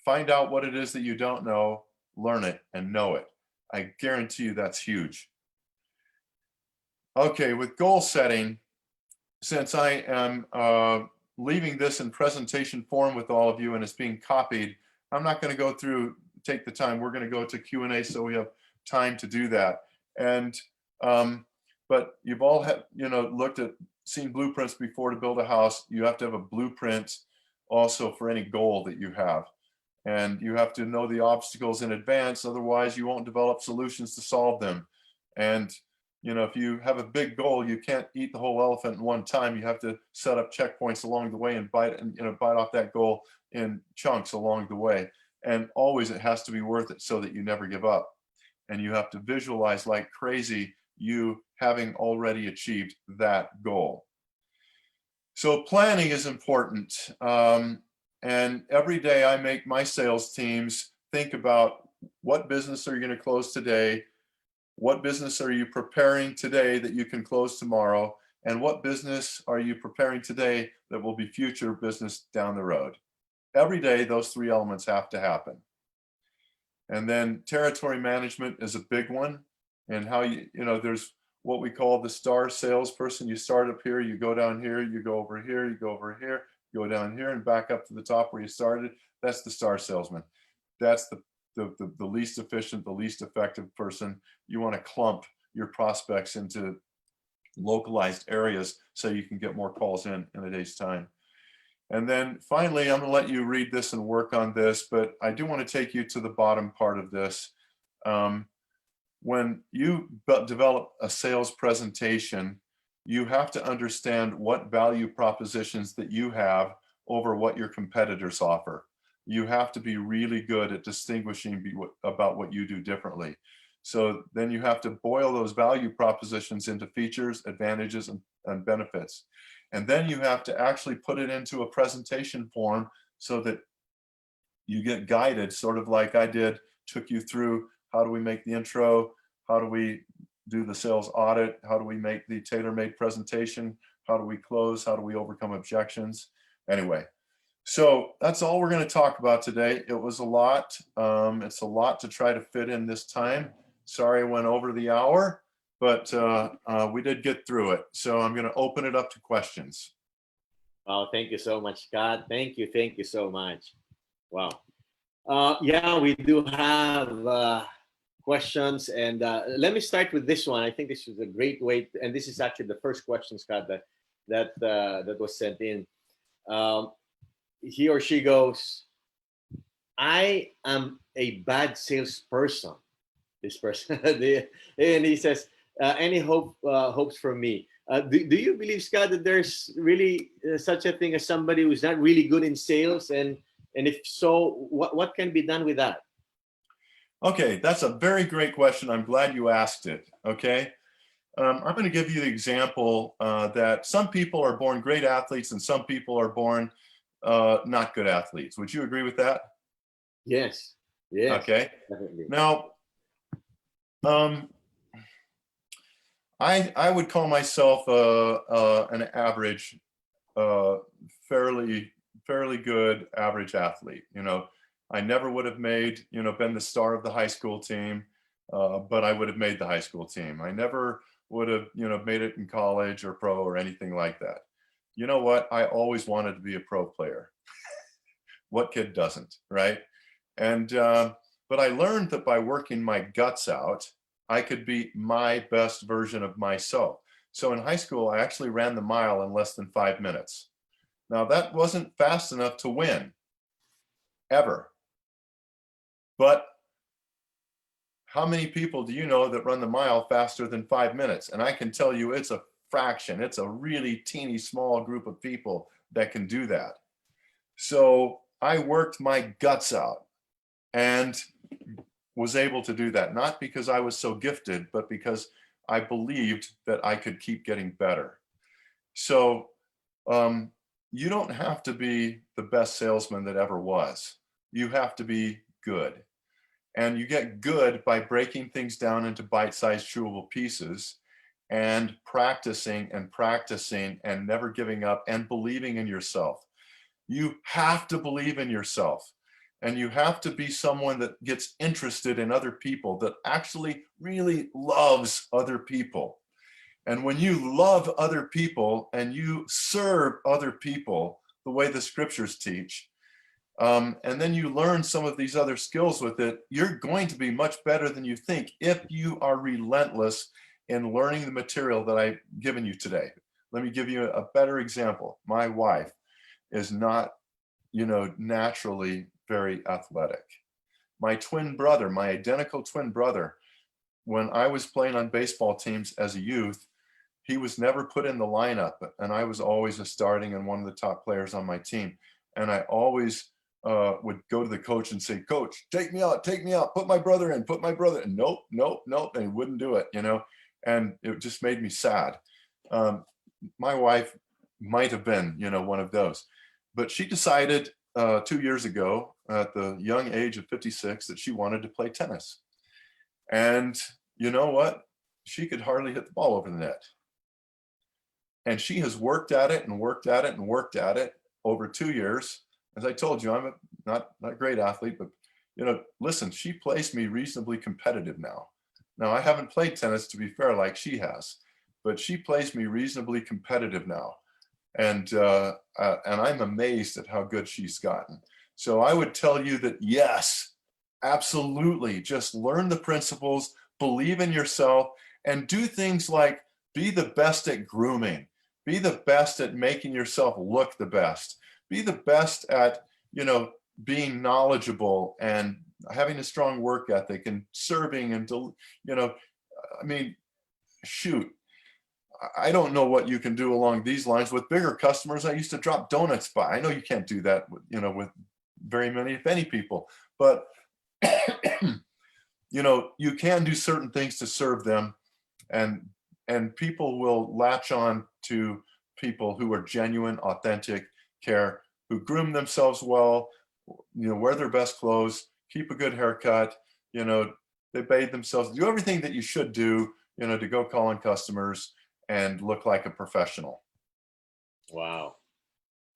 Find out what it is that you don't know, learn it, and know it. I guarantee you that's huge. Okay, with goal setting, since I am leaving this in presentation form with all of you and it's being copied, I'm not going to go through, take the time. We're going to go to Q&A so we have time to do that. And but you've all looked at, seen blueprints before to build a house. You have to have a blueprint also for any goal that you have. And you have to know the obstacles in advance, otherwise you won't develop solutions to solve them. And if you have a big goal, you can't eat the whole elephant in one time. You have to set up checkpoints along the way and bite off that goal in chunks along the way. And always it has to be worth it so that you never give up. And you have to visualize like crazy you having already achieved that goal. So planning is important. And every day I make my sales teams think about What business are you going to close today? What business are you preparing today that you can close tomorrow? And what business are you preparing today that will be future business down the road? Every day, those three elements have to happen. And then territory management is a big one. And how there's what we call the star salesperson. You start up here, you go down here, you go over here, you go over here, go down here and back up to the top where you started. That's the star salesman. That's the least efficient, the least effective person. You want to clump your prospects into localized areas so you can get more calls in a day's time. And then finally, I'm going to let you read this and work on this, but I do want to take you to the bottom part of this. When you develop a sales presentation, you have to understand what value propositions that you have over what your competitors offer. You have to be really good at distinguishing about what you do differently. So then you have to boil those value propositions into features, advantages, and benefits. And then you have to actually put it into a presentation form so that you get guided, sort of like I did, took you through how do we make the intro, how do we do the sales audit, how do we make the tailor-made presentation, how do we close, how do we overcome objections. Anyway, so that's all we're going to talk about today. It was a lot. It's a lot to try to fit in this time. Sorry I went over the hour, but we did get through it. So I'm going to open it up to questions. Oh, thank you so much, Scott. Thank you so much. Wow. Yeah, we do have questions, and let me start with this one. I think this is a great way, and this is actually the first question, Scott, that was sent in. He or she goes, I am a bad salesperson. This person, and he says, any hopes from me? Do you believe, Scott, that there's really such a thing as somebody who's not really good in sales? And if so, what can be done with that? Okay, that's a very great question. I'm glad you asked it. Okay. I'm going to give you the example that some people are born great athletes and some people are born not good athletes. Would you agree with that? Yes. Yes. Okay. Definitely. Now, I would call myself an average, fairly good average athlete. I never would have made, been the star of the high school team, but I would have made the high school team. I never would have, made it in college or pro or anything like that. You know what? I always wanted to be a pro player. What kid doesn't, right? And but I learned that by working my guts out, I could be my best version of myself. So in high school, I actually ran the mile in less than 5 minutes. Now that wasn't fast enough to win, ever. But how many people do you know that run the mile faster than 5 minutes? And I can tell you it's a fraction. It's a really teeny small group of people that can do that. So I worked my guts out and was able to do that, not because I was so gifted, but because I believed that I could keep getting better. So you don't have to be the best salesman that ever was. You have to be good. And you get good by breaking things down into bite-sized chewable pieces and practicing and never giving up and believing in yourself. You have to believe in yourself. And you have to be someone that gets interested in other people, that actually really loves other people. And when you love other people and you serve other people the way the scriptures teach, and then you learn some of these other skills with it, you're going to be much better than you think if you are relentless in learning the material that I've given you today. Let me give you a better example. My wife is not, naturally very athletic. My twin brother, my identical twin brother, when I was playing on baseball teams as a youth, he was never put in the lineup, and I was always a starting and one of the top players on my team. And I always would go to the coach and say, Coach, take me out, put my brother in, and nope, and he wouldn't do it, and it just made me sad. My wife might have been, one of those, but she decided 2 years ago, at the young age of 56 that she wanted to play tennis. And you know what? She could hardly hit the ball over the net. And she has worked at it and worked at it and worked at it over 2 years. As I told you, I'm not a great athlete, but listen, she plays me reasonably competitive now. Now, I haven't played tennis, to be fair, like she has, but she plays me reasonably competitive now. And I'm amazed at how good she's gotten. So I would tell you that, yes, absolutely. Just learn the principles, believe in yourself, and do things like be the best at grooming, be the best at making yourself look the best, be the best at, being knowledgeable and having a strong work ethic and serving and, I mean, shoot. I don't know what you can do along these lines with bigger customers. I used to drop donuts by. I know you can't do that, with very many, if any, people, but you can do certain things to serve them, and people will latch on to people who are genuine, authentic, care, who groom themselves well, wear their best clothes, keep a good haircut, they bathe themselves, do everything that you should do, to go call on customers and look like a professional. Wow.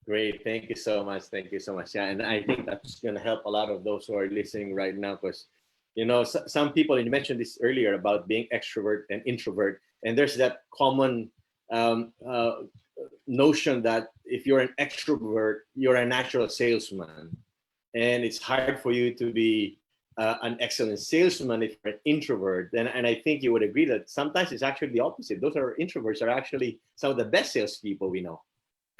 Great. Thank you so much. Thank you so much. Yeah. And I think that's going to help a lot of those who are listening right now, because, some people, and you mentioned this earlier about being extrovert and introvert. And there's that common notion that if you're an extrovert, you're a natural salesman. And it's hard for you to be an excellent salesman if you're an introvert. And I think you would agree that sometimes it's actually the opposite. Those are introverts are actually some of the best salespeople we know.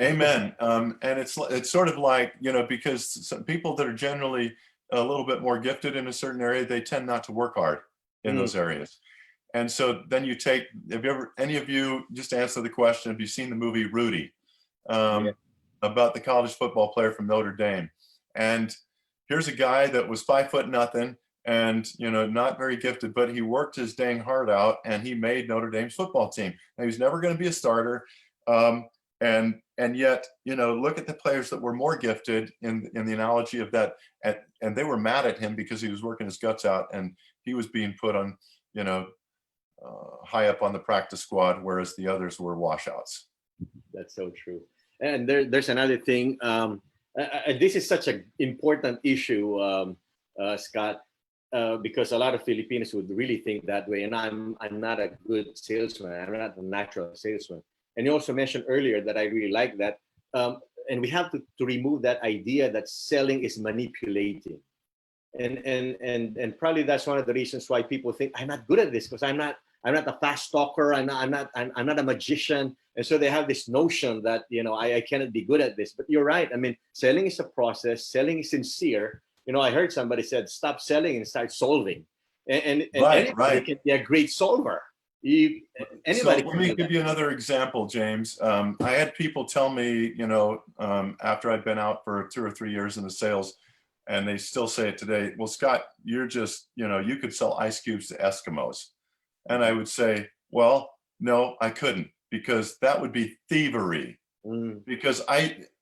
Amen. And it's sort of like, because some people that are generally a little bit more gifted in a certain area, they tend not to work hard in those areas. And so then any of you, just to answer the question, have you seen the movie Rudy, about the college football player from Notre Dame? And here's a guy that was 5'0" and, not very gifted, but he worked his dang heart out and he made Notre Dame's football team. And he was never going to be a starter. And yet, look at the players that were more gifted in the analogy of that. And they were mad at him because he was working his guts out and he was being put on, high up on the practice squad, whereas the others were washouts. That's so true. And there's another thing. This is such an important issue, Scott, because a lot of Filipinos would really think that way. And I'm not a good salesman. I'm not a natural salesman. And you also mentioned earlier that I really like that. And we have to remove that idea that selling is manipulating. And probably that's one of the reasons why people think I'm not good at this, because I'm not a fast talker. I'm not a magician. And so they have this notion that, I cannot be good at this. But you're right. I mean, selling is a process. Selling is sincere. I heard somebody said, stop selling and start solving. And anybody can be a great solver. Anybody. So let me give you another example, James. I had people tell me, after I'd been out for 2 or 3 years in the sales, and they still say it today, well, Scott, you're just, you could sell ice cubes to Eskimos. And I would say, well, no, I couldn't, because that would be thievery. Because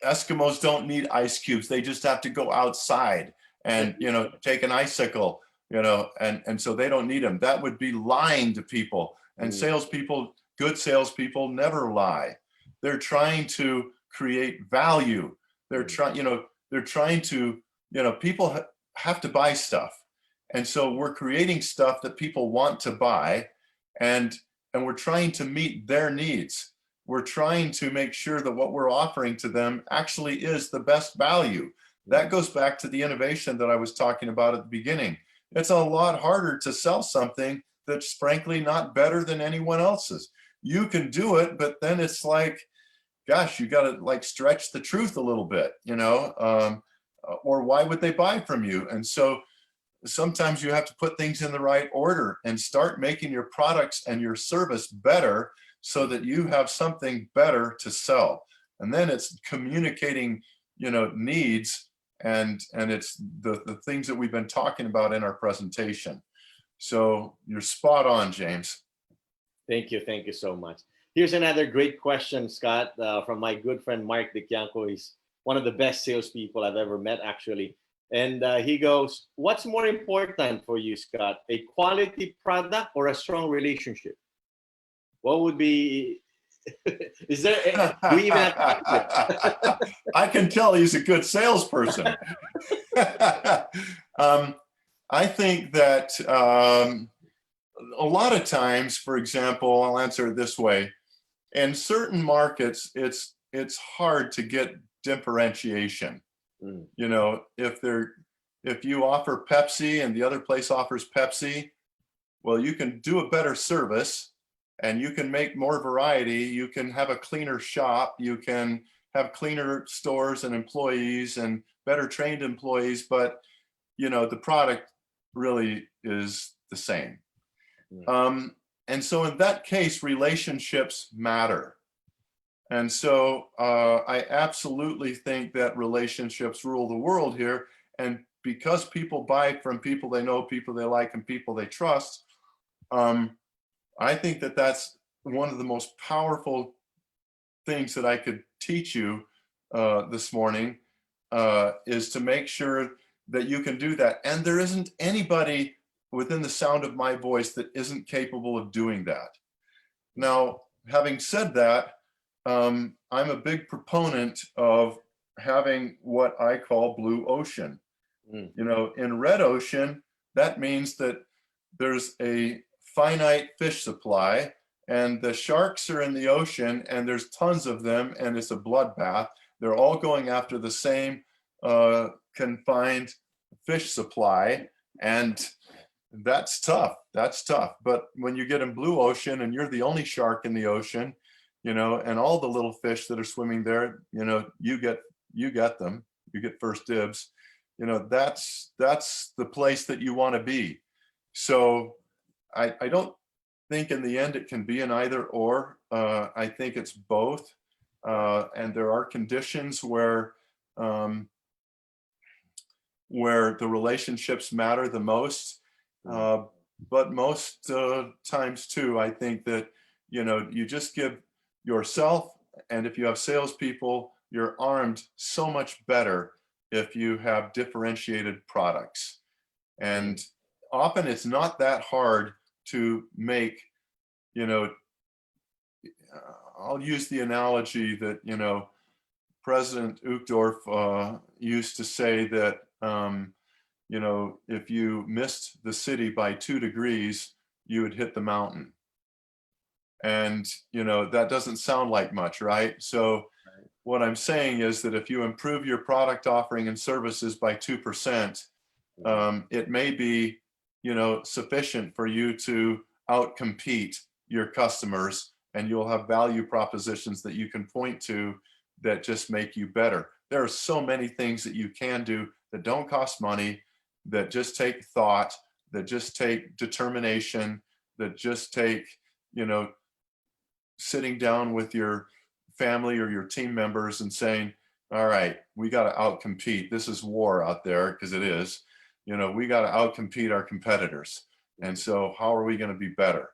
Eskimos don't need ice cubes. They just have to go outside and, take an icicle, and so they don't need them. That would be lying to people. And salespeople, good salespeople, never lie. They're trying to create value. They're trying to, people have to buy stuff. And so we're creating stuff that people want to buy, and we're trying to meet their needs. We're trying to make sure that what we're offering to them actually is the best value. That goes back to the innovation that I was talking about at the beginning. It's a lot harder to sell something that's frankly not better than anyone else's. You can do it, but then it's like, gosh, you got to stretch the truth a little bit, or why would they buy from you? And so sometimes you have to put things in the right order and start making your products and your service better so that you have something better to sell. And then it's communicating, needs, and it's the things that we've been talking about in our presentation. So you're spot on, James. Thank you. Thank you so much. Here's another great question, Scott, from my good friend, Mark DeCianco. He's one of the best salespeople I've ever met, actually. And he goes, what's more important for you, Scott, a quality product or a strong relationship? What would be, is there, do we even have to I can tell he's a good salesperson. I think that a lot of times, for example, I'll answer it this way. In certain markets, it's hard to get differentiation. Mm. You know, if you offer Pepsi and the other place offers Pepsi, well, you can do a better service and you can make more variety. You can have a cleaner shop. You can have cleaner stores and employees and better trained employees, but you know, the product really is the same. Mm. And so in that case, relationships matter. And so I absolutely think that relationships rule the world here. And because people buy from people they know, people they like, and people they trust, I think that that's one of the most powerful things that I could teach you this morning, is to make sure that you can do that. And there isn't anybody within the sound of my voice that isn't capable of doing that. Now, having said that, I'm a big proponent of having what I call blue ocean. Mm. You know, in red ocean, that means that there's a finite fish supply and the sharks are in the ocean and there's tons of them and it's a bloodbath. They're all going after the same confined fish supply, and that's tough. That's tough. But when you get in blue ocean and you're the only shark in the ocean, you know, and all the little fish that are swimming there, you know, you get them, you get first dibs, you know, that's the place that you want to be. So I don't think in the end it can be an either or. I think it's both. And there are conditions where the relationships matter the most. But most times too, I think that, you know, you just give yourself, and if you have salespeople, you're armed so much better if you have differentiated products. And often it's not that hard to make, you know, I'll use the analogy that, you know, President Uchtdorf used to say that, you know, if you missed the city by 2 degrees, you would hit the mountain. And, you know, that doesn't sound like much, right? So what I'm saying is that if you improve your product offering and services by 2%, it may be, you know, sufficient for you to outcompete your customers, and you'll have value propositions that you can point to that just make you better. There are so many things that you can do that don't cost money, that just take thought, that just take determination, that just take, you know, sitting down with your family or your team members and saying, all right, we got to outcompete. This is war out there, because it is. You know, we got to outcompete our competitors. And so how are we going to be better?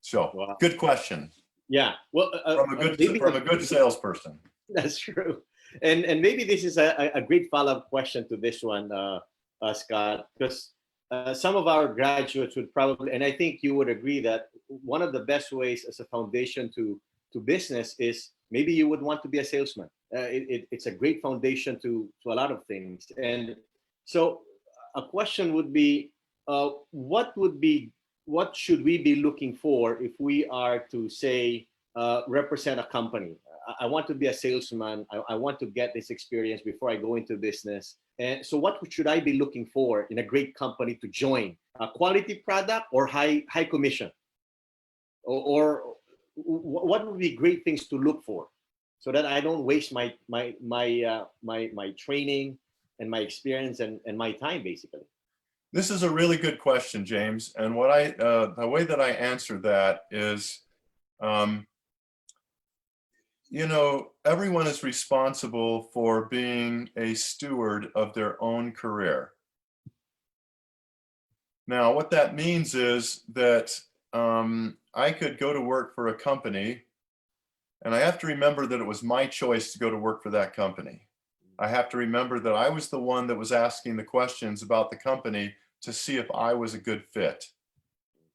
So Wow. good question. Yeah. Well, From a good salesperson. That's true. And maybe this is a great follow-up question to this one, Scott, because some of our graduates would probably, and I think you would agree, that one of the best ways as a foundation to business is maybe you would want to be a salesman. It's a great foundation to a lot of things. And so a question would be, what should we be looking for if we are to say, represent a company? I want to be a salesman. I want to get this experience before I go into business. And so what should I be looking for in a great company to join? A quality product or high commission? Or what would be great things to look for so that I don't waste my training and my experience and my time, basically? This is a really good question, James. And what the way that I answer that is, you know, everyone is responsible for being a steward of their own career. Now, what that means is that I could go to work for a company, and I have to remember that it was my choice to go to work for that company. I have to remember that I was the one that was asking the questions about the company to see if I was a good fit,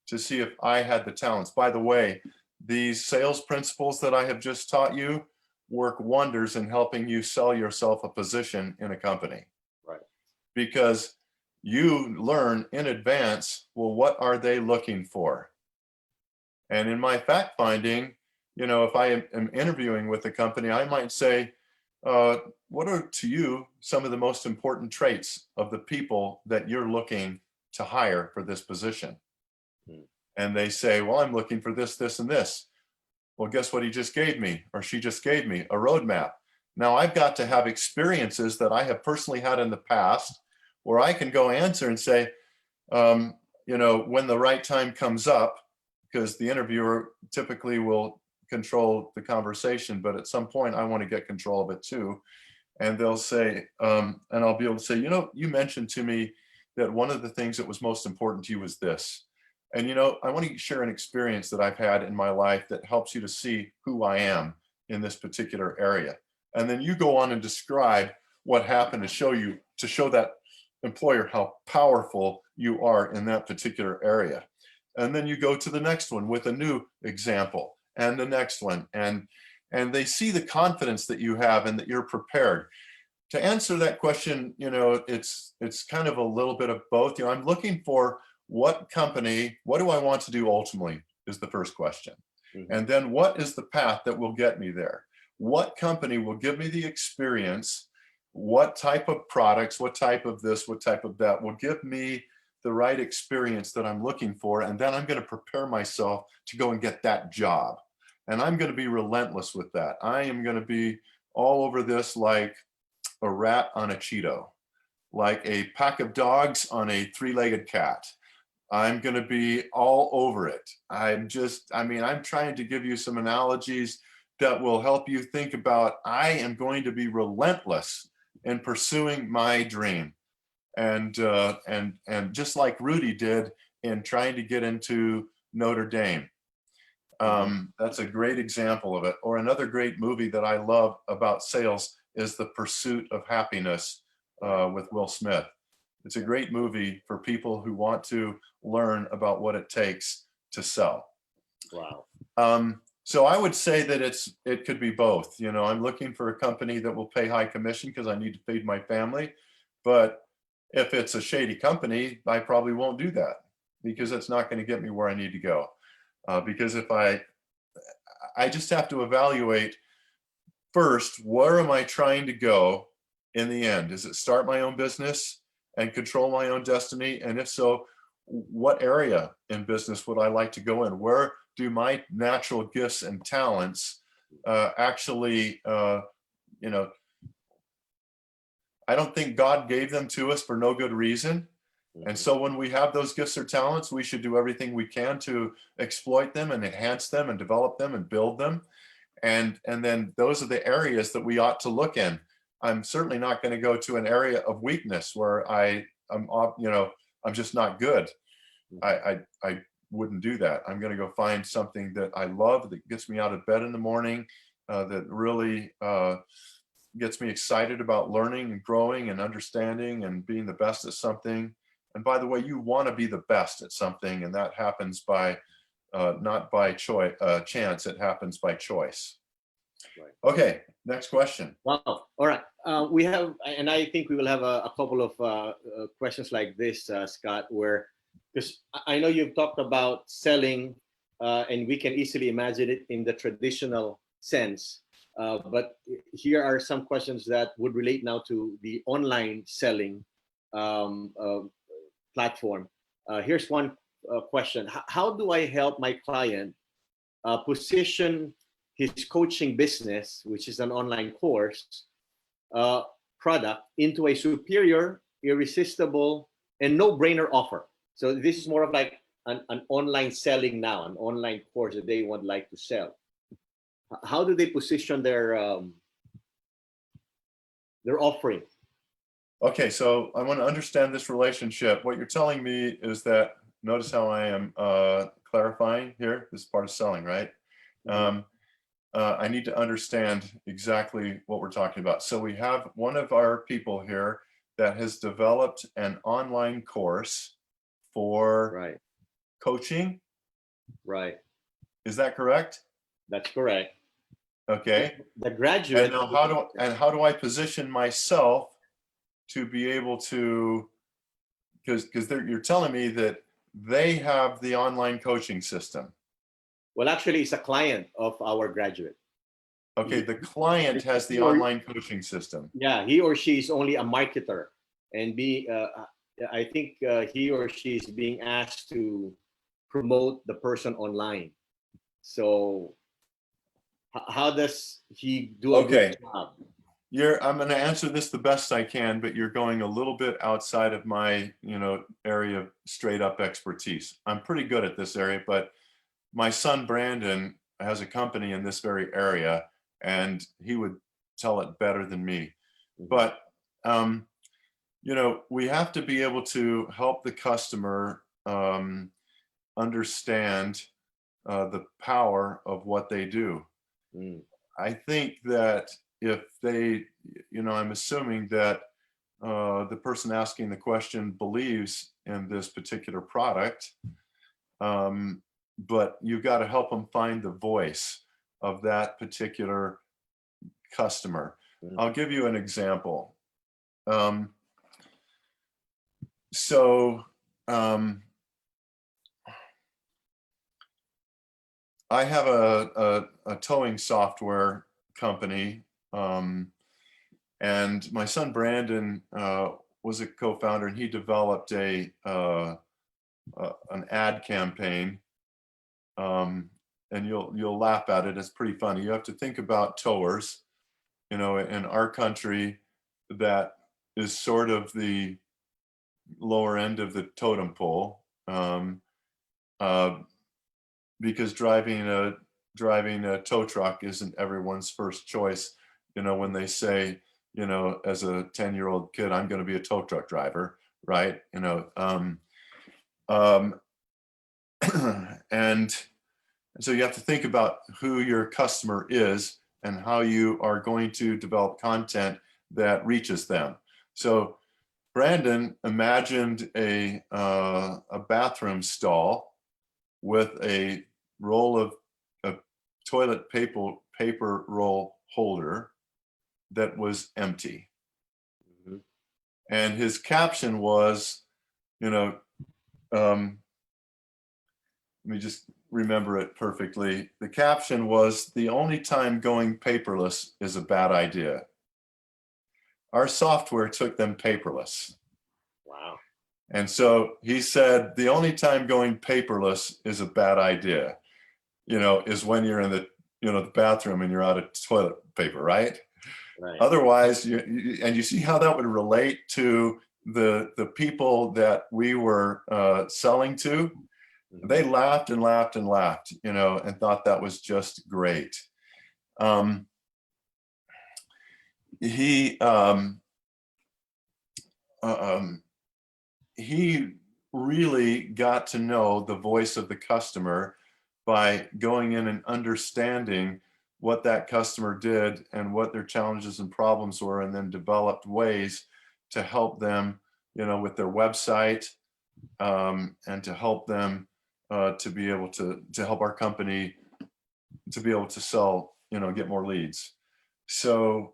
to see if I had the talents. By the way, these sales principles that I have just taught you work wonders in helping you sell yourself a position in a company. Right. Because you learn in advance, well, what are they looking for? And in my fact finding, if I am interviewing with a company, I might say, what are to you some of the most important traits of the people that you're looking to hire for this position? And they say, well, I'm looking for this, this, and this. Well, guess what he just gave me, or she just gave me? A roadmap. Now I've got to have experiences that I have personally had in the past where I can go answer and say, when the right time comes up, because the interviewer typically will control the conversation, but at some point I want to get control of it too. And they'll say, and I'll be able to say, you mentioned to me that one of the things that was most important to you was this. And, I want to share an experience that I've had in my life that helps you to see who I am in this particular area. And then you go on and describe what happened to show that employer how powerful you are in that particular area. And then you go to the next one with a new example and the next one. And they see the confidence that you have and that you're prepared. To answer that question, it's kind of a little bit of both. I'm looking for what company, what do I want to do ultimately is the first question. Mm-hmm. And then what is the path that will get me there? What company will give me the experience? What type of products, what type of this, what type of that will give me the right experience that I'm looking for? And then I'm going to prepare myself to go and get that job. And I'm going to be relentless with that. I am going to be all over this like a rat on a Cheeto, like a pack of dogs on a three-legged cat. I'm going to be all over it. I'm trying to give you some analogies that will help you think about, I am going to be relentless in pursuing my dream. And just like Rudy did in trying to get into Notre Dame. That's a great example of it. Or another great movie that I love about sales is The Pursuit of Happiness with Will Smith. It's a great movie for people who want to learn about what it takes to sell. Wow. So I would say that it could be both. I'm looking for a company that will pay high commission because I need to feed my family. But if it's a shady company, I probably won't do that because it's not going to get me where I need to go. Because if I just have to evaluate first, where am I trying to go in the end? Is it start my own business and control my own destiny? And if so, what area in business would I like to go in? Where do my natural gifts and talents actually, I don't think God gave them to us for no good reason. And so when we have those gifts or talents, we should do everything we can to exploit them and enhance them and develop them and build them. And then those are the areas that we ought to look in. I'm certainly not going to go to an area of weakness where I'm just not good. I wouldn't do that. I'm going to go find something that I love, that gets me out of bed in the morning, that really gets me excited about learning and growing and understanding and being the best at something. And by the way, you want to be the best at something, and that happens by not by chance. It happens by choice. Right. Okay, next question. Wow. All right. We have, and I think we will have a couple of questions like this, Scott, because I know you've talked about selling, and we can easily imagine it in the traditional sense. But here are some questions that would relate now to the online selling platform. Here's one question. How do I help my client position his coaching business, which is an online course, product, into a superior, irresistible, and no-brainer offer? So this is more of like an online selling now, an online course that they would like to sell. How do they position their offering? Okay, so I want to understand this relationship. What you're telling me is that, notice how I am clarifying here. This is part of selling, right? I need to understand exactly what we're talking about. So we have one of our people here that has developed an online course for Right. coaching. Right. Is that correct? That's correct. Okay. The graduate. And now how do I position myself to be able to, because you're telling me that they have the online coaching system. Well, actually, it's a client of our graduate. Okay, the client has the online coaching system. Yeah, he or she is only a marketer, and I think he or she is being asked to promote the person online. So, how does he do a Okay. good job? I'm going to answer this the best I can, but you're going a little bit outside of my, area of straight up expertise. I'm pretty good at this area, but my son Brandon has a company in this very area, and he would tell it better than me. But we have to be able to help the customer understand the power of what they do. Mm. I think that if they, I'm assuming that the person asking the question believes in this particular product, but you've got to help them find the voice of that particular customer. I'll give you an example. I have a towing software company, and my son Brandon was a co-founder, and he developed an ad campaign. And you'll laugh at it. It's pretty funny. You have to think about towers, in our country, that is sort of the lower end of the totem pole, because driving a tow truck isn't everyone's first choice. When they say, as a 10-year-old kid, I'm going to be a tow truck driver, right? And so you have to think about who your customer is and how you are going to develop content that reaches them. So Brandon imagined a bathroom stall with a roll of a toilet paper roll holder that was empty. Mm-hmm. And his caption was, let me just remember it perfectly. The caption was, "The only time going paperless is a bad idea." Our software took them paperless. Wow. And so he said, the only time going paperless is a bad idea, is when you're in the, the bathroom and you're out of toilet paper, right? Right. Otherwise, you see how that would relate to the people that we were selling to. They laughed and laughed and laughed, and thought that was just great. He really got to know the voice of the customer by going in and understanding what that customer did and what their challenges and problems were, and then developed ways to help them, with their website, and to help them to be able to help our company to be able to sell, get more leads. So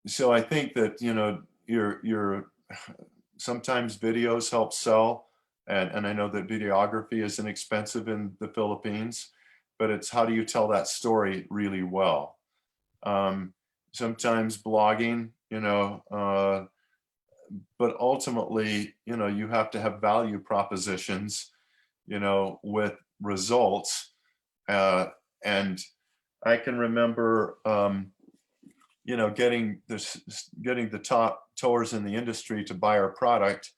so I think that, your sometimes videos help sell, and I know that videography is inexpensive in the Philippines, but it's how do you tell that story really well. Sometimes blogging, but ultimately, you have to have value propositions, with results. And I can remember, getting the top towers in the industry to buy our product.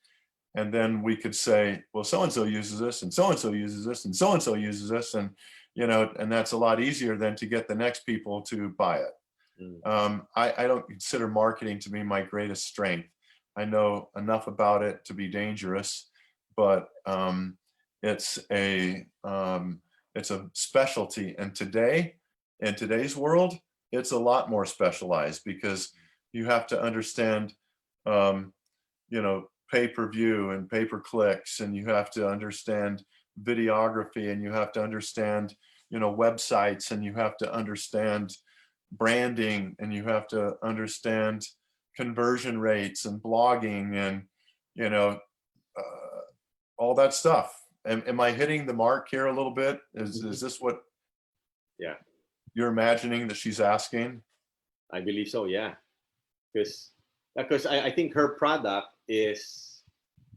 And then we could say, well, so-and-so uses this, and so-and-so uses this, and so-and-so uses this. And, and that's a lot easier than to get the next people to buy it. I don't consider marketing to be my greatest strength. I know enough about it to be dangerous, but it's It's a specialty. And today, in today's world, it's a lot more specialized because you have to understand, you know, pay-per-view and pay-per-clicks, and you have to understand videography, and you have to understand, you know, websites, and you have to understand branding, and you have to understand conversion rates and blogging and, you know, all that stuff. Am I hitting the mark here a little bit? Is this what Yeah, you're imagining that she's asking? I believe so. Yeah, because I think her product is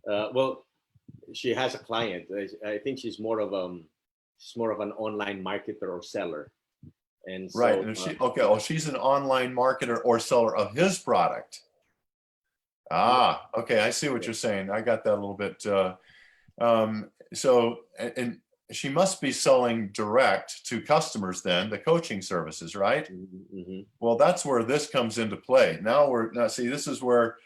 well, she has a client. I think she's more of an online marketer or seller, and so Right. And she, okay, well, she's an online marketer or seller of his product. Ah, okay, I see what you're saying. I got that a little bit. So, and she must be selling direct to customers then, the coaching services, right? Mhm. Well, that's where this comes into play. Now see, this is where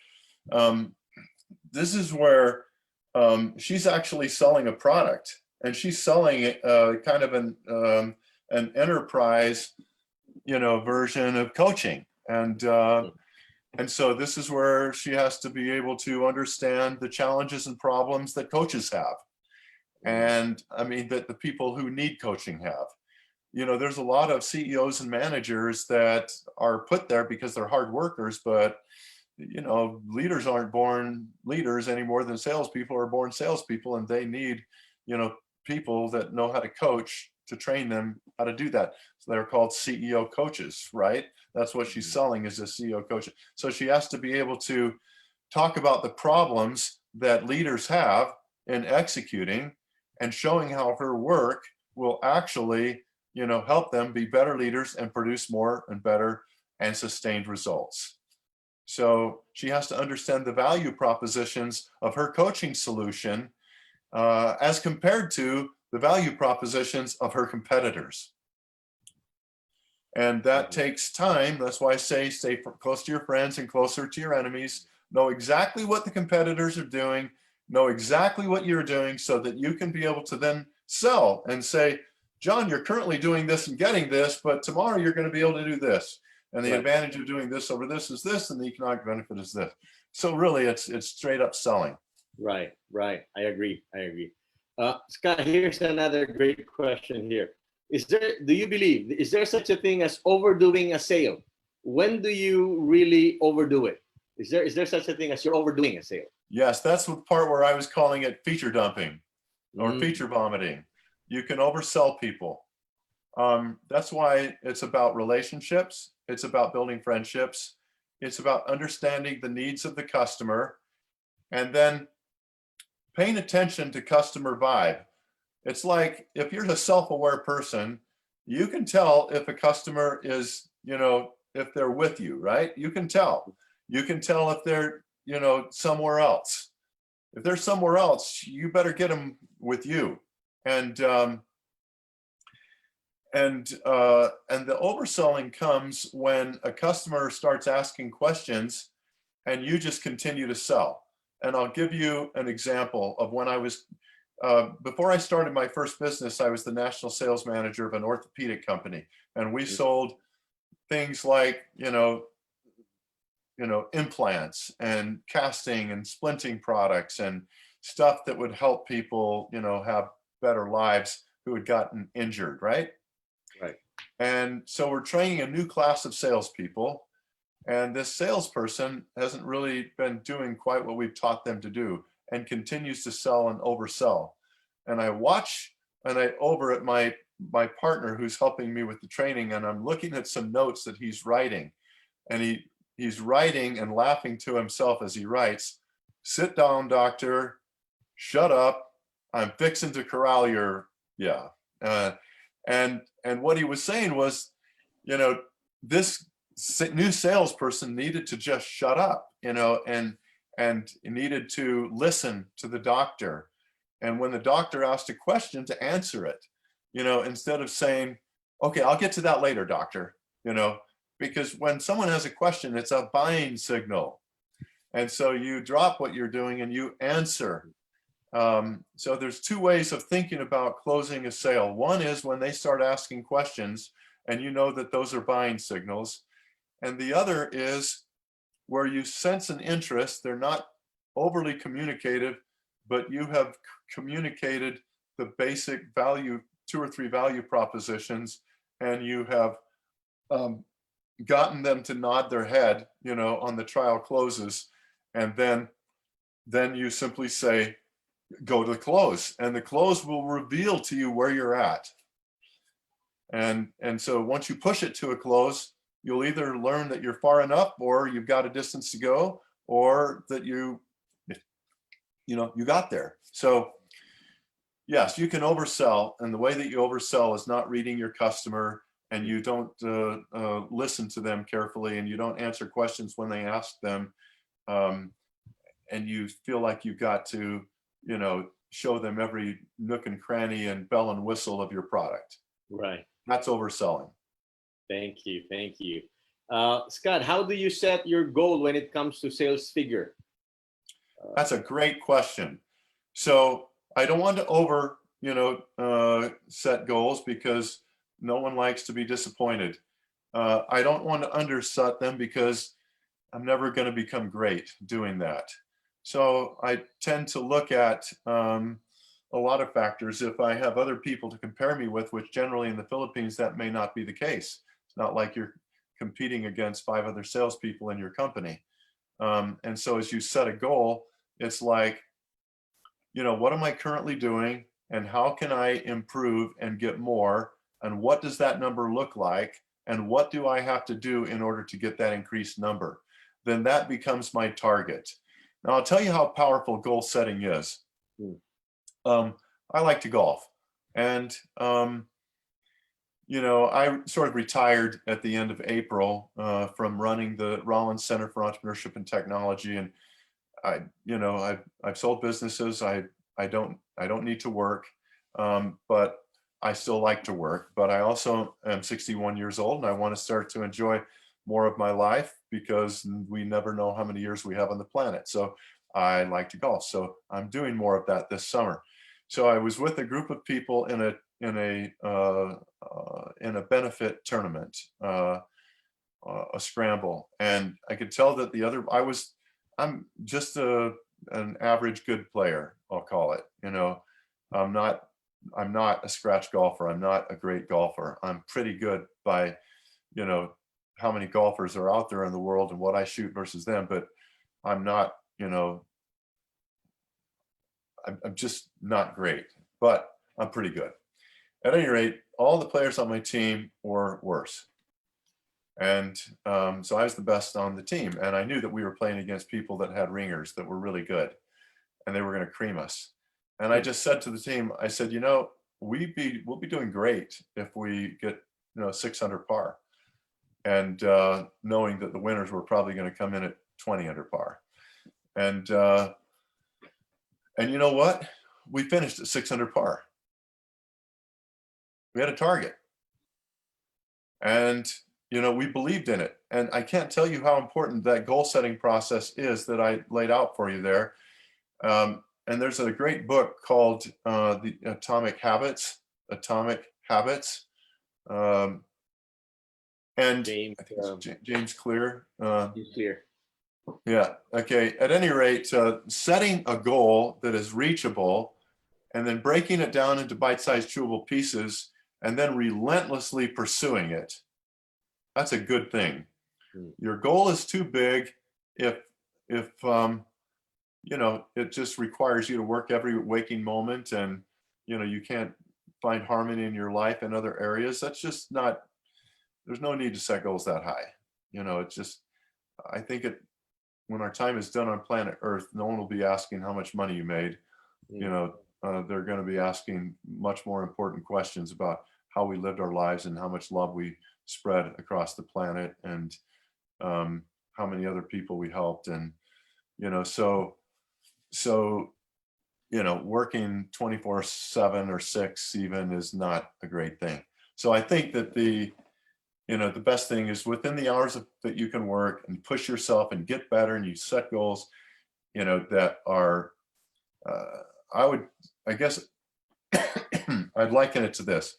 she's actually selling a product, and she's selling kind of an enterprise, you know, version of coaching. And so this is where she has to be able to understand the challenges and problems that coaches have. And I mean, that the people who need coaching have. You know, there's a lot of CEOs and managers that are put there because they're hard workers, but, you know, leaders aren't born leaders any more than salespeople are born salespeople, and they need, you know, people that know how to coach to train them how to do that. So they're called CEO coaches, right? That's what she's selling, is a CEO coach. So she has to be able to talk about the problems that leaders have in executing, and showing how her work will actually, you know, help them be better leaders and produce more and better and sustained results. So she has to understand the value propositions of her coaching solution as compared to the value propositions of her competitors. And that takes time. That's why I say stay close to your friends and closer to your enemies. Know exactly what the competitors are doing. Know exactly what you're doing, so that you can be able to then sell and say, John, you're currently doing this and getting this, but tomorrow you're going to be able to do this. And the Right. advantage of doing this over this is this, and the economic benefit is this. So really, it's straight up selling. Right. I agree. Scott, here's another great question here. Do you believe, is there such a thing as overdoing a sale? When do you really overdo it? Is there such a thing as you're overdoing a sale? Yes, that's the part where I was calling it feature dumping or feature vomiting. You can oversell people. That's why it's about relationships. It's about building friendships. It's about understanding the needs of the customer, and then paying attention to customer vibe. It's like, if you're a self-aware person, you can tell if a customer is, you know, if they're with you, right? You can tell. You can tell if they're, you know, somewhere else. If they're somewhere else, you better get them with you. And the overselling comes when a customer starts asking questions and you just continue to sell. And I'll give you an example of when I was, before I started my first business, I was the national sales manager of an orthopedic company. And we sold things like, you know, implants and casting and splinting products and stuff that would help people, you know, have better lives who had gotten injured, right? Right. And so we're training a new class of salespeople, and this salesperson hasn't really been doing quite what we've taught them to do, and continues to sell and oversell. And I watch, and I over at my partner who's helping me with the training, and I'm looking at some notes that he's writing, and he's writing and laughing to himself as he writes, "Sit down, doctor, shut up, I'm fixing to corral your," yeah. And what he was saying was, you know, this new salesperson needed to just shut up, you know, and needed to listen to the doctor. And when the doctor asked a question, to answer it, you know, instead of saying, okay, I'll get to that later, doctor, you know, because when someone has a question, it's a buying signal. And so you drop what you're doing and you answer. So there's two ways of thinking about closing a sale. One is when they start asking questions and you know that those are buying signals. And the other is where you sense an interest. They're not overly communicative, but you have communicated the basic value, 2 or 3 value propositions, and you have gotten them to nod their head, you know, on the trial closes. And then you simply say, go to the close, and the close will reveal to you where you're at. And so once you push it to a close, you'll either learn that you're far enough, or you've got a distance to go, or that you got there. So yes, you can oversell, and the way that you oversell is not reading your customer, and you don't listen to them carefully, and you don't answer questions when they ask them, and you feel like you've got to, you know, show them every nook and cranny and bell and whistle of your product. Right. That's overselling. Thank you. Thank you. Scott, how do you set your goal when it comes to sales figure? That's a great question. So I don't want to set goals, because no one likes to be disappointed. I don't want to underset them, because I'm never going to become great doing that. So I tend to look at a lot of factors. If I have other people to compare me with, which generally in the Philippines, that may not be the case. It's not like you're competing against 5 other salespeople in your company. And so as you set a goal, it's like, you know, what am I currently doing, and how can I improve and get more? And what does that number look like? And what do I have to do in order to get that increased number? Then that becomes my target. Now, I'll tell you how powerful goal setting is. I like to golf, and you know, I sort of retired at the end of April from running the Rollins Center for Entrepreneurship and Technology, and I've sold businesses. I don't need to work, but I still like to work. But I also am 61 years old, and I want to start to enjoy more of my life, because we never know how many years we have on the planet. So I like to golf. So I'm doing more of that this summer. So I was with a group of people in a benefit tournament, a scramble, and I could tell that I'm just an average good player, I'll call it. You know, I'm not a scratch golfer. I'm not a great golfer. I'm pretty good by, you know, how many golfers are out there in the world and what I shoot versus them, but I'm not, you know, I'm just not great, but I'm pretty good. At any rate, all the players on my team were worse. And so I was the best on the team, and I knew that we were playing against people that had ringers that were really good, and they were going to cream us. And I just said to the team, I said, you know, we'll be doing great if we get, you know, 600 par, and knowing that the winners were probably going to come in at 20 under par. And you know what? We finished at 600 par. We had a target, and you know, we believed in it. And I can't tell you how important that goal setting process is that I laid out for you there. And there's a great book called the Atomic Habits. And James, I think it's James Clear. Clear. Yeah. Okay. At any rate, setting a goal that is reachable, and then breaking it down into bite-sized chewable pieces, and then relentlessly pursuing it. That's a good thing. Your goal is too big if you know, it just requires you to work every waking moment, and you know, you can't find harmony in your life in other areas. That's just not, there's no need to set goals that high. You know, it's just, I think when our time is done on planet Earth, no one will be asking how much money you made. You know, they're going to be asking much more important questions about how we lived our lives and how much love we spread across the planet, and how many other people we helped. And you know, so you know, working 24/7 or 6 even is not a great thing. So I think that the best thing is within the hours that you can work and push yourself and get better, and you set goals, you know, that are I guess I'd liken it to this.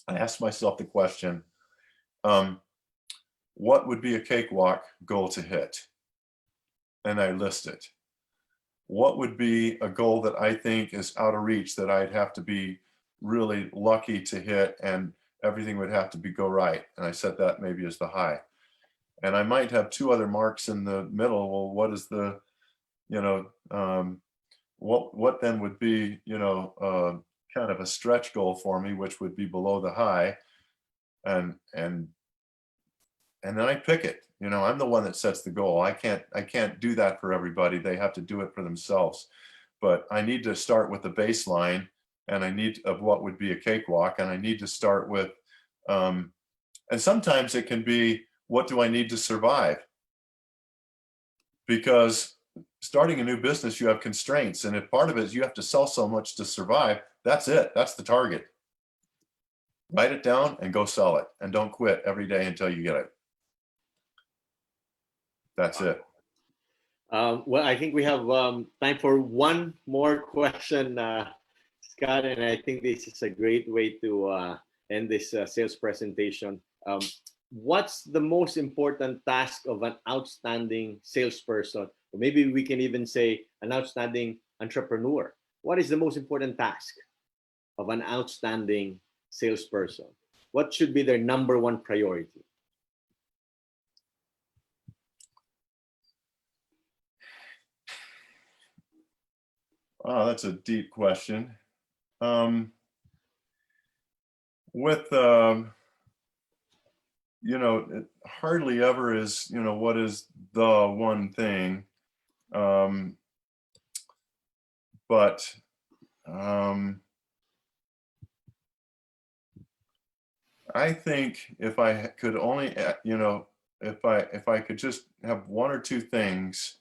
I asked myself the question, what would be a cakewalk goal to hit? And I list it. What would be a goal that I think is out of reach that I'd have to be really lucky to hit and everything would have to go right? And I set that maybe as the high. And I might have two other marks in the middle. Well, what is the, what then would be, kind of a stretch goal for me, which would be below the high. And then I pick it. I'm the one that sets the goal. I can't do that for everybody. They have to do it for themselves. But I need to start with the baseline, and I need of what would be a cakewalk, and I need to start with, and sometimes it can be, what do I need to survive? Because starting a new business, you have constraints, and if part of it is you have to sell so much to survive, that's it. That's the target. Write it down and go sell it, and don't quit every day until you get it. That's it. Well, I think we have time for one more question, Scott, and I think this is a great way to end this sales presentation. What's the most important task of an outstanding salesperson? Or maybe we can even say an outstanding entrepreneur. What is the most important task of an outstanding salesperson? What should be their number one priority? Oh, that's a deep question. It hardly ever is, what is the one thing? But I think if I could only, if I could just have one or two things,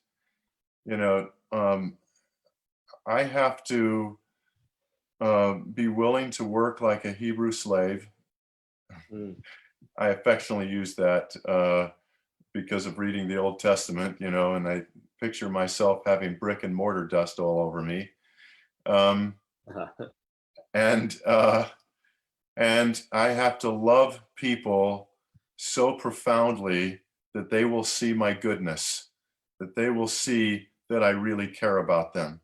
I have to be willing to work like a Hebrew slave. I affectionately use that because of reading the Old Testament, and I picture myself having brick and mortar dust all over me. And I have to love people so profoundly that they will see my goodness, that they will see that I really care about them.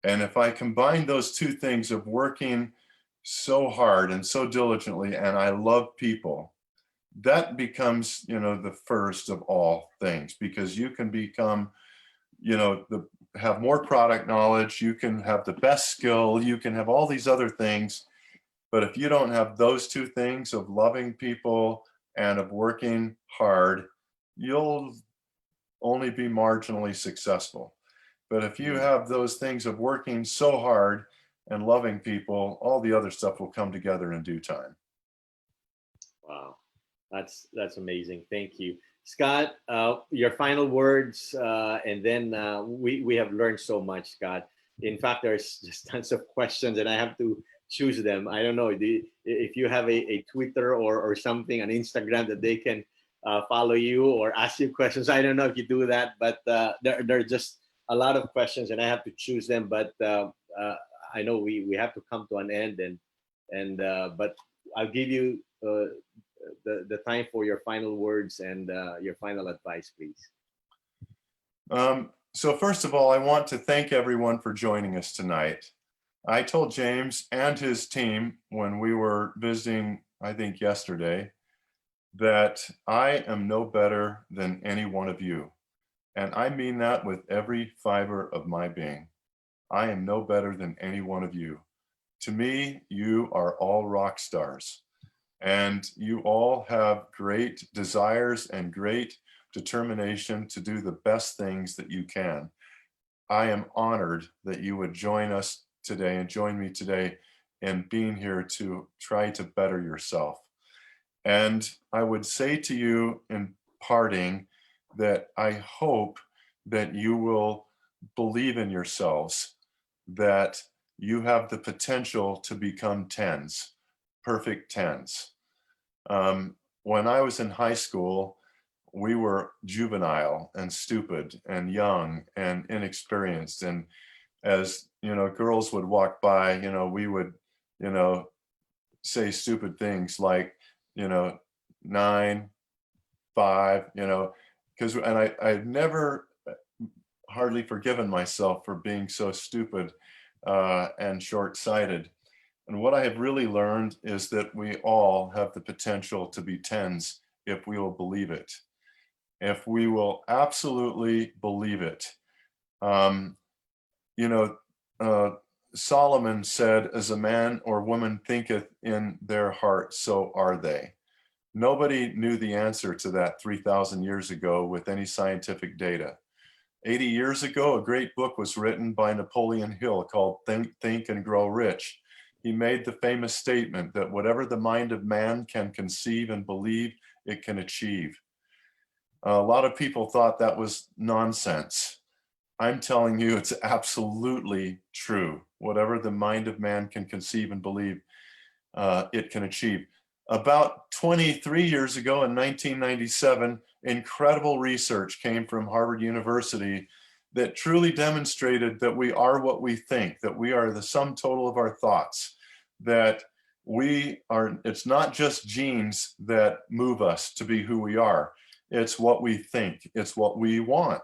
And if I combine those two things of working so hard and so diligently, and I love people, that becomes, the first of all things, because you can become, have more product knowledge, you can have the best skill, you can have all these other things. But if you don't have those two things of loving people and of working hard, you'll only be marginally successful. But if you have those things of working so hard and loving people, all the other stuff will come together in due time. Wow, that's amazing. Thank you, Scott. Your final words, and then we have learned so much, Scott. In fact, there's just tons of questions, and I have to choose them. I don't know if you have a Twitter or something, an Instagram that they can follow you or ask you questions. I don't know if you do that, but there are just a lot of questions, and I have to choose them. But I know we have to come to an end, and but I'll give you the time for your final words and your final advice, please. So first of all, I want to thank everyone for joining us tonight. I told James and his team when we were visiting, I think yesterday, that I am no better than any one of you. And I mean that with every fiber of my being. I am no better than any one of you. To me, you are all rock stars. And you all have great desires and great determination to do the best things that you can. I am honored that you would join us today and join me today in being here to try to better yourself. And I would say to you in parting that I hope that you will believe in yourselves, that you have the potential to become tens, perfect tens. When I was in high school, we were juvenile and stupid and young and inexperienced, and as, girls would walk by, we would, say stupid things like, 9, 5, because, and I've never hardly forgiven myself for being so stupid and short-sighted. And what I have really learned is that we all have the potential to be tens if we will believe it. If we will absolutely believe it. Um, you know, Solomon said, as a man or woman thinketh in their heart, so are they. Nobody knew the answer to that 3,000 years ago with any scientific data. 80 years ago, a great book was written by Napoleon Hill called Think and Grow Rich. He made the famous statement that whatever the mind of man can conceive and believe, it can achieve. A lot of people thought that was nonsense. I'm telling you, it's absolutely true. Whatever the mind of man can conceive and believe, it can achieve. About 23 years ago in 1997, incredible research came from Harvard University that truly demonstrated that we are what we think, that we are the sum total of our thoughts, that we are, it's not just genes that move us to be who we are. It's what we think, it's what we want.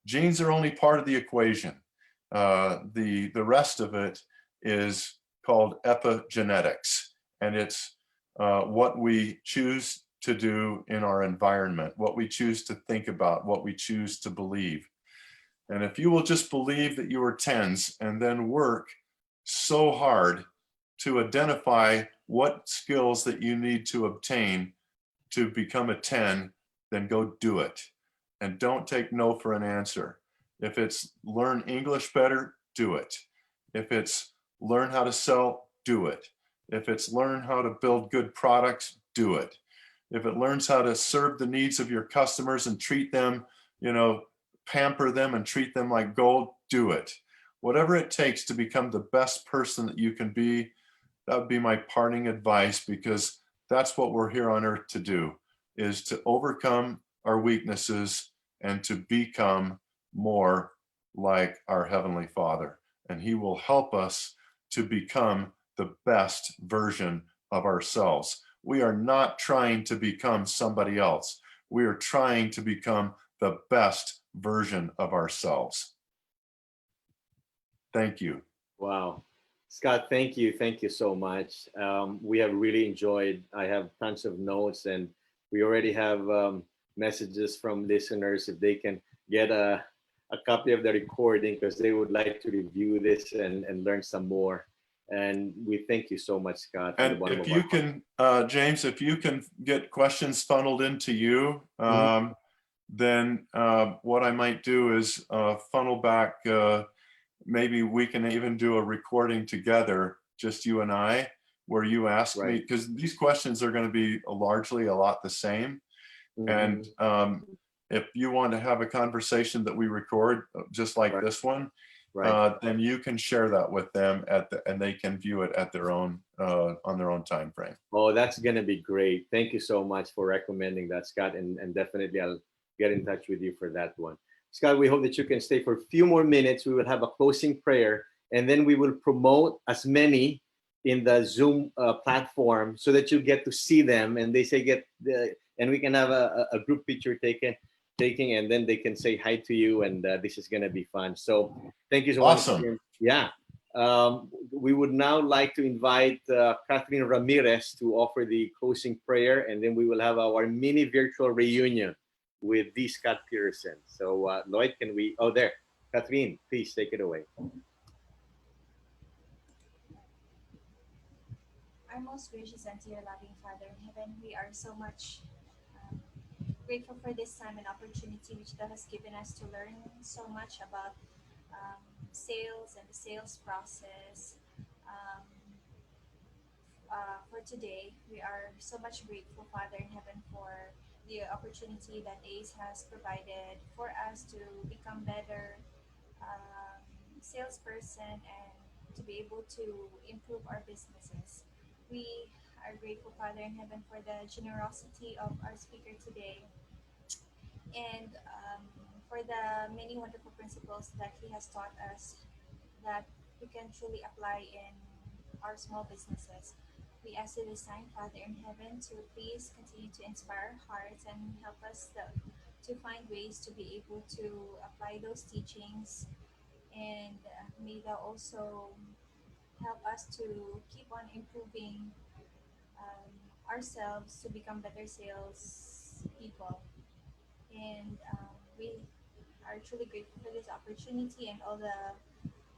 Genes are only part of the equation. The rest of it is called epigenetics, and it's what we choose to do in our environment, what we choose to think about, what we choose to believe. And if you will just believe that you are tens and then work so hard to identify what skills that you need to obtain to become a 10, then go do it. And don't take no for an answer. If it's learn English better, do it. If it's learn how to sell, do it. If it's learn how to build good products, do it. If it learns how to serve the needs of your customers and treat them, pamper them and treat them like gold, do it. Whatever it takes to become the best person that you can be, that would be my parting advice, because that's what we're here on earth to do, is to overcome our weaknesses and to become more like our Heavenly Father. And He will help us to become the best version of ourselves. We are not trying to become somebody else. We are trying to become the best version of ourselves. Thank you. Wow. Scott, thank you. Thank you so much. We have really enjoyed. I have tons of notes, and we already have messages from listeners if they can get a copy of the recording, because they would like to review this and learn some more. And we thank you so much, Scott. And if you can, James, if you can get questions funneled into you, then what I might do is funnel back. Maybe we can even do a recording together, just you and I, where you ask me, because these questions are going to be largely a lot the same. And if you want to have a conversation that we record just like this one, then you can share that with them and they can view it at their own on their own time frame. Oh, that's gonna be great. Thank you so much for recommending that, Scott, and definitely I'll get in touch with you for that one. Scott, we hope that you can stay for a few more minutes. We will have a closing prayer, and then we will promote as many in the Zoom platform so that you get to see them, and they say and we can have a group picture taking, and then they can say hi to you, and this is gonna be fun. So thank you so much. Awesome. Yeah. We would now like to invite Catherine Ramirez to offer the closing prayer, and then we will have our mini virtual reunion with the Scott Petersen. So Lloyd, can we, there, Catherine, please take it away. Our most gracious and dear loving Father in heaven, we are so much grateful for this time and opportunity which Thou has given us to learn so much about sales and the sales process. Um, for today, we are so much grateful, Father in heaven, for the opportunity that ACE has provided for us to become better salesperson and to be able to improve our businesses. We are grateful, Father in heaven, for the generosity of our speaker today. and for the many wonderful principles that he has taught us that we can truly apply in our small businesses. We ask you this time, Father in heaven, to please continue to inspire our hearts and help us to find ways to be able to apply those teachings, and may thou also help us to keep on improving um, ourselves to become better sales people. And we are truly grateful for this opportunity and all the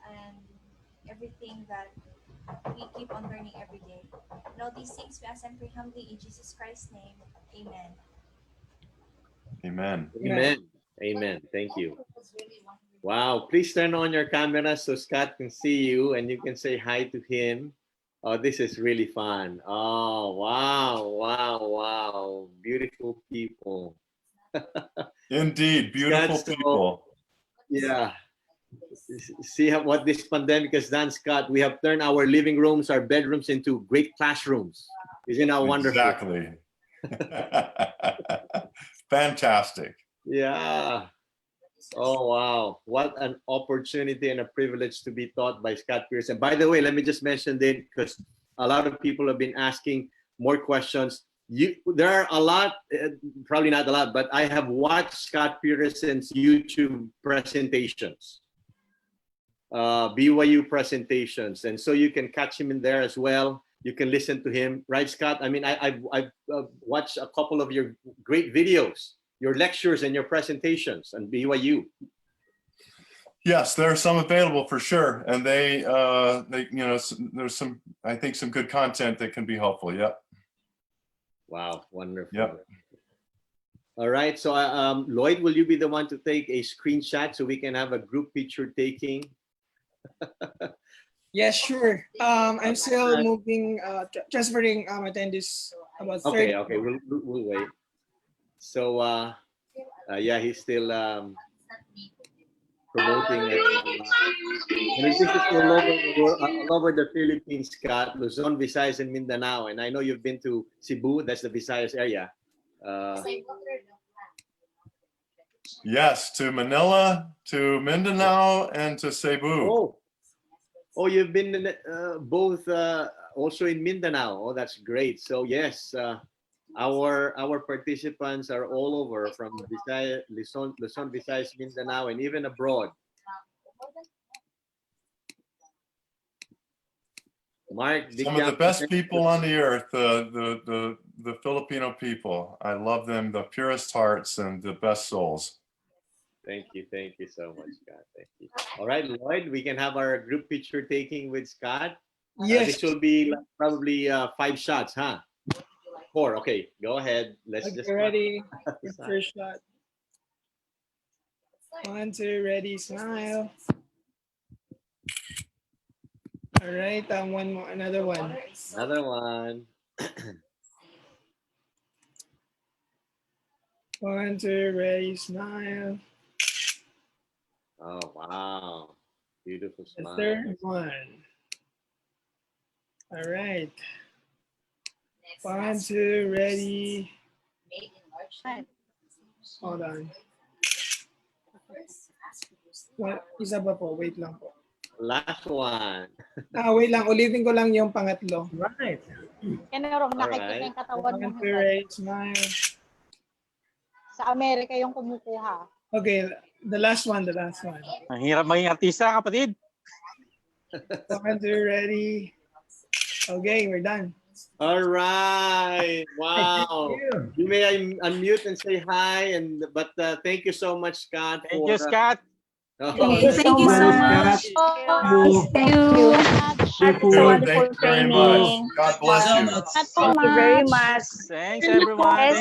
and everything that we keep on learning every day. And all these things we ask and pray humbly in Jesus Christ's name. Amen. Amen. Amen. Amen. Thank you. Wow. Please turn on your camera so Scott can see you and you can say hi to him. Oh, this is really fun. Oh, wow. Wow. Wow. Beautiful people. Indeed, beautiful Scott, so, people. yeah. See what this pandemic has done, Scott. We have turned our living rooms, our bedrooms into great classrooms. Isn't that wonderful? Exactly. Fantastic. Yeah. Oh, wow. What an opportunity and a privilege to be taught by Scott Peterson. By the way, let me just mention that because a lot of people have been asking more questions. There are a lot, probably not a lot, but I have watched Scott Peterson's YouTube presentations, BYU presentations. And so you can catch him in there as well. You can listen to him. Right, Scott? I mean, I've watched a couple of your great videos, your lectures and your presentations on BYU. Yes, there are some available for sure, and they you know, there's some, I think, some good content that can be helpful. Yep. Wow, wonderful. Yep. All right, so Lloyd, will you be the one to take a screenshot so we can have a group picture taking? Yes, sure. I'm still moving, transferring attendees about 30. Okay, we'll wait. So yeah, he's still promoting it. And this is all over the Philippines, Scott, Luzon, Visayas, and Mindanao. And I know you've been to Cebu, that's the Visayas area. Yes, to Manila, to Mindanao, and to Cebu. Oh, you've been in, both also in Mindanao. Oh, that's great. So yes, our participants are all over from Visayas, Luzon, Visayas, Mindanao, and even abroad. Mark, Some of the best people on the earth, the Filipino people. I love them, the purest hearts and the best souls. Thank you so much, Scott. Thank you. All right, Lloyd, we can have our group picture taking with Scott. Yes. This will be probably 5 shots, huh? 4. Okay, go ahead. Let's Okay, just ready. Your first shot. 1, 2, ready, smile. All right, one more, another one. Another one. 1, 2, ready, smile. Oh, wow. Beautiful The smile. third one. All right. 1, 2, ready. Hold on. What? Isa pa po, wait lang po. Last one. Wait lang, ulitin ko lang yung pangatlo. Right. Kenero, nakikita Alright. yung katawan 1, ng 2, ready, smile. sa Amerika yung kumukuha. Okay, the last one. Ang hirap maging artista, kapatid. 1, 2, ready. Okay, we're done. All right. Wow. You may unmute and say hi, but thank you so much, Scott. Thank you, Scott. Oh, Thank you so much. Thank you. Good, thank you very much. God bless you. Thank you very much. Thanks, everyone. Thank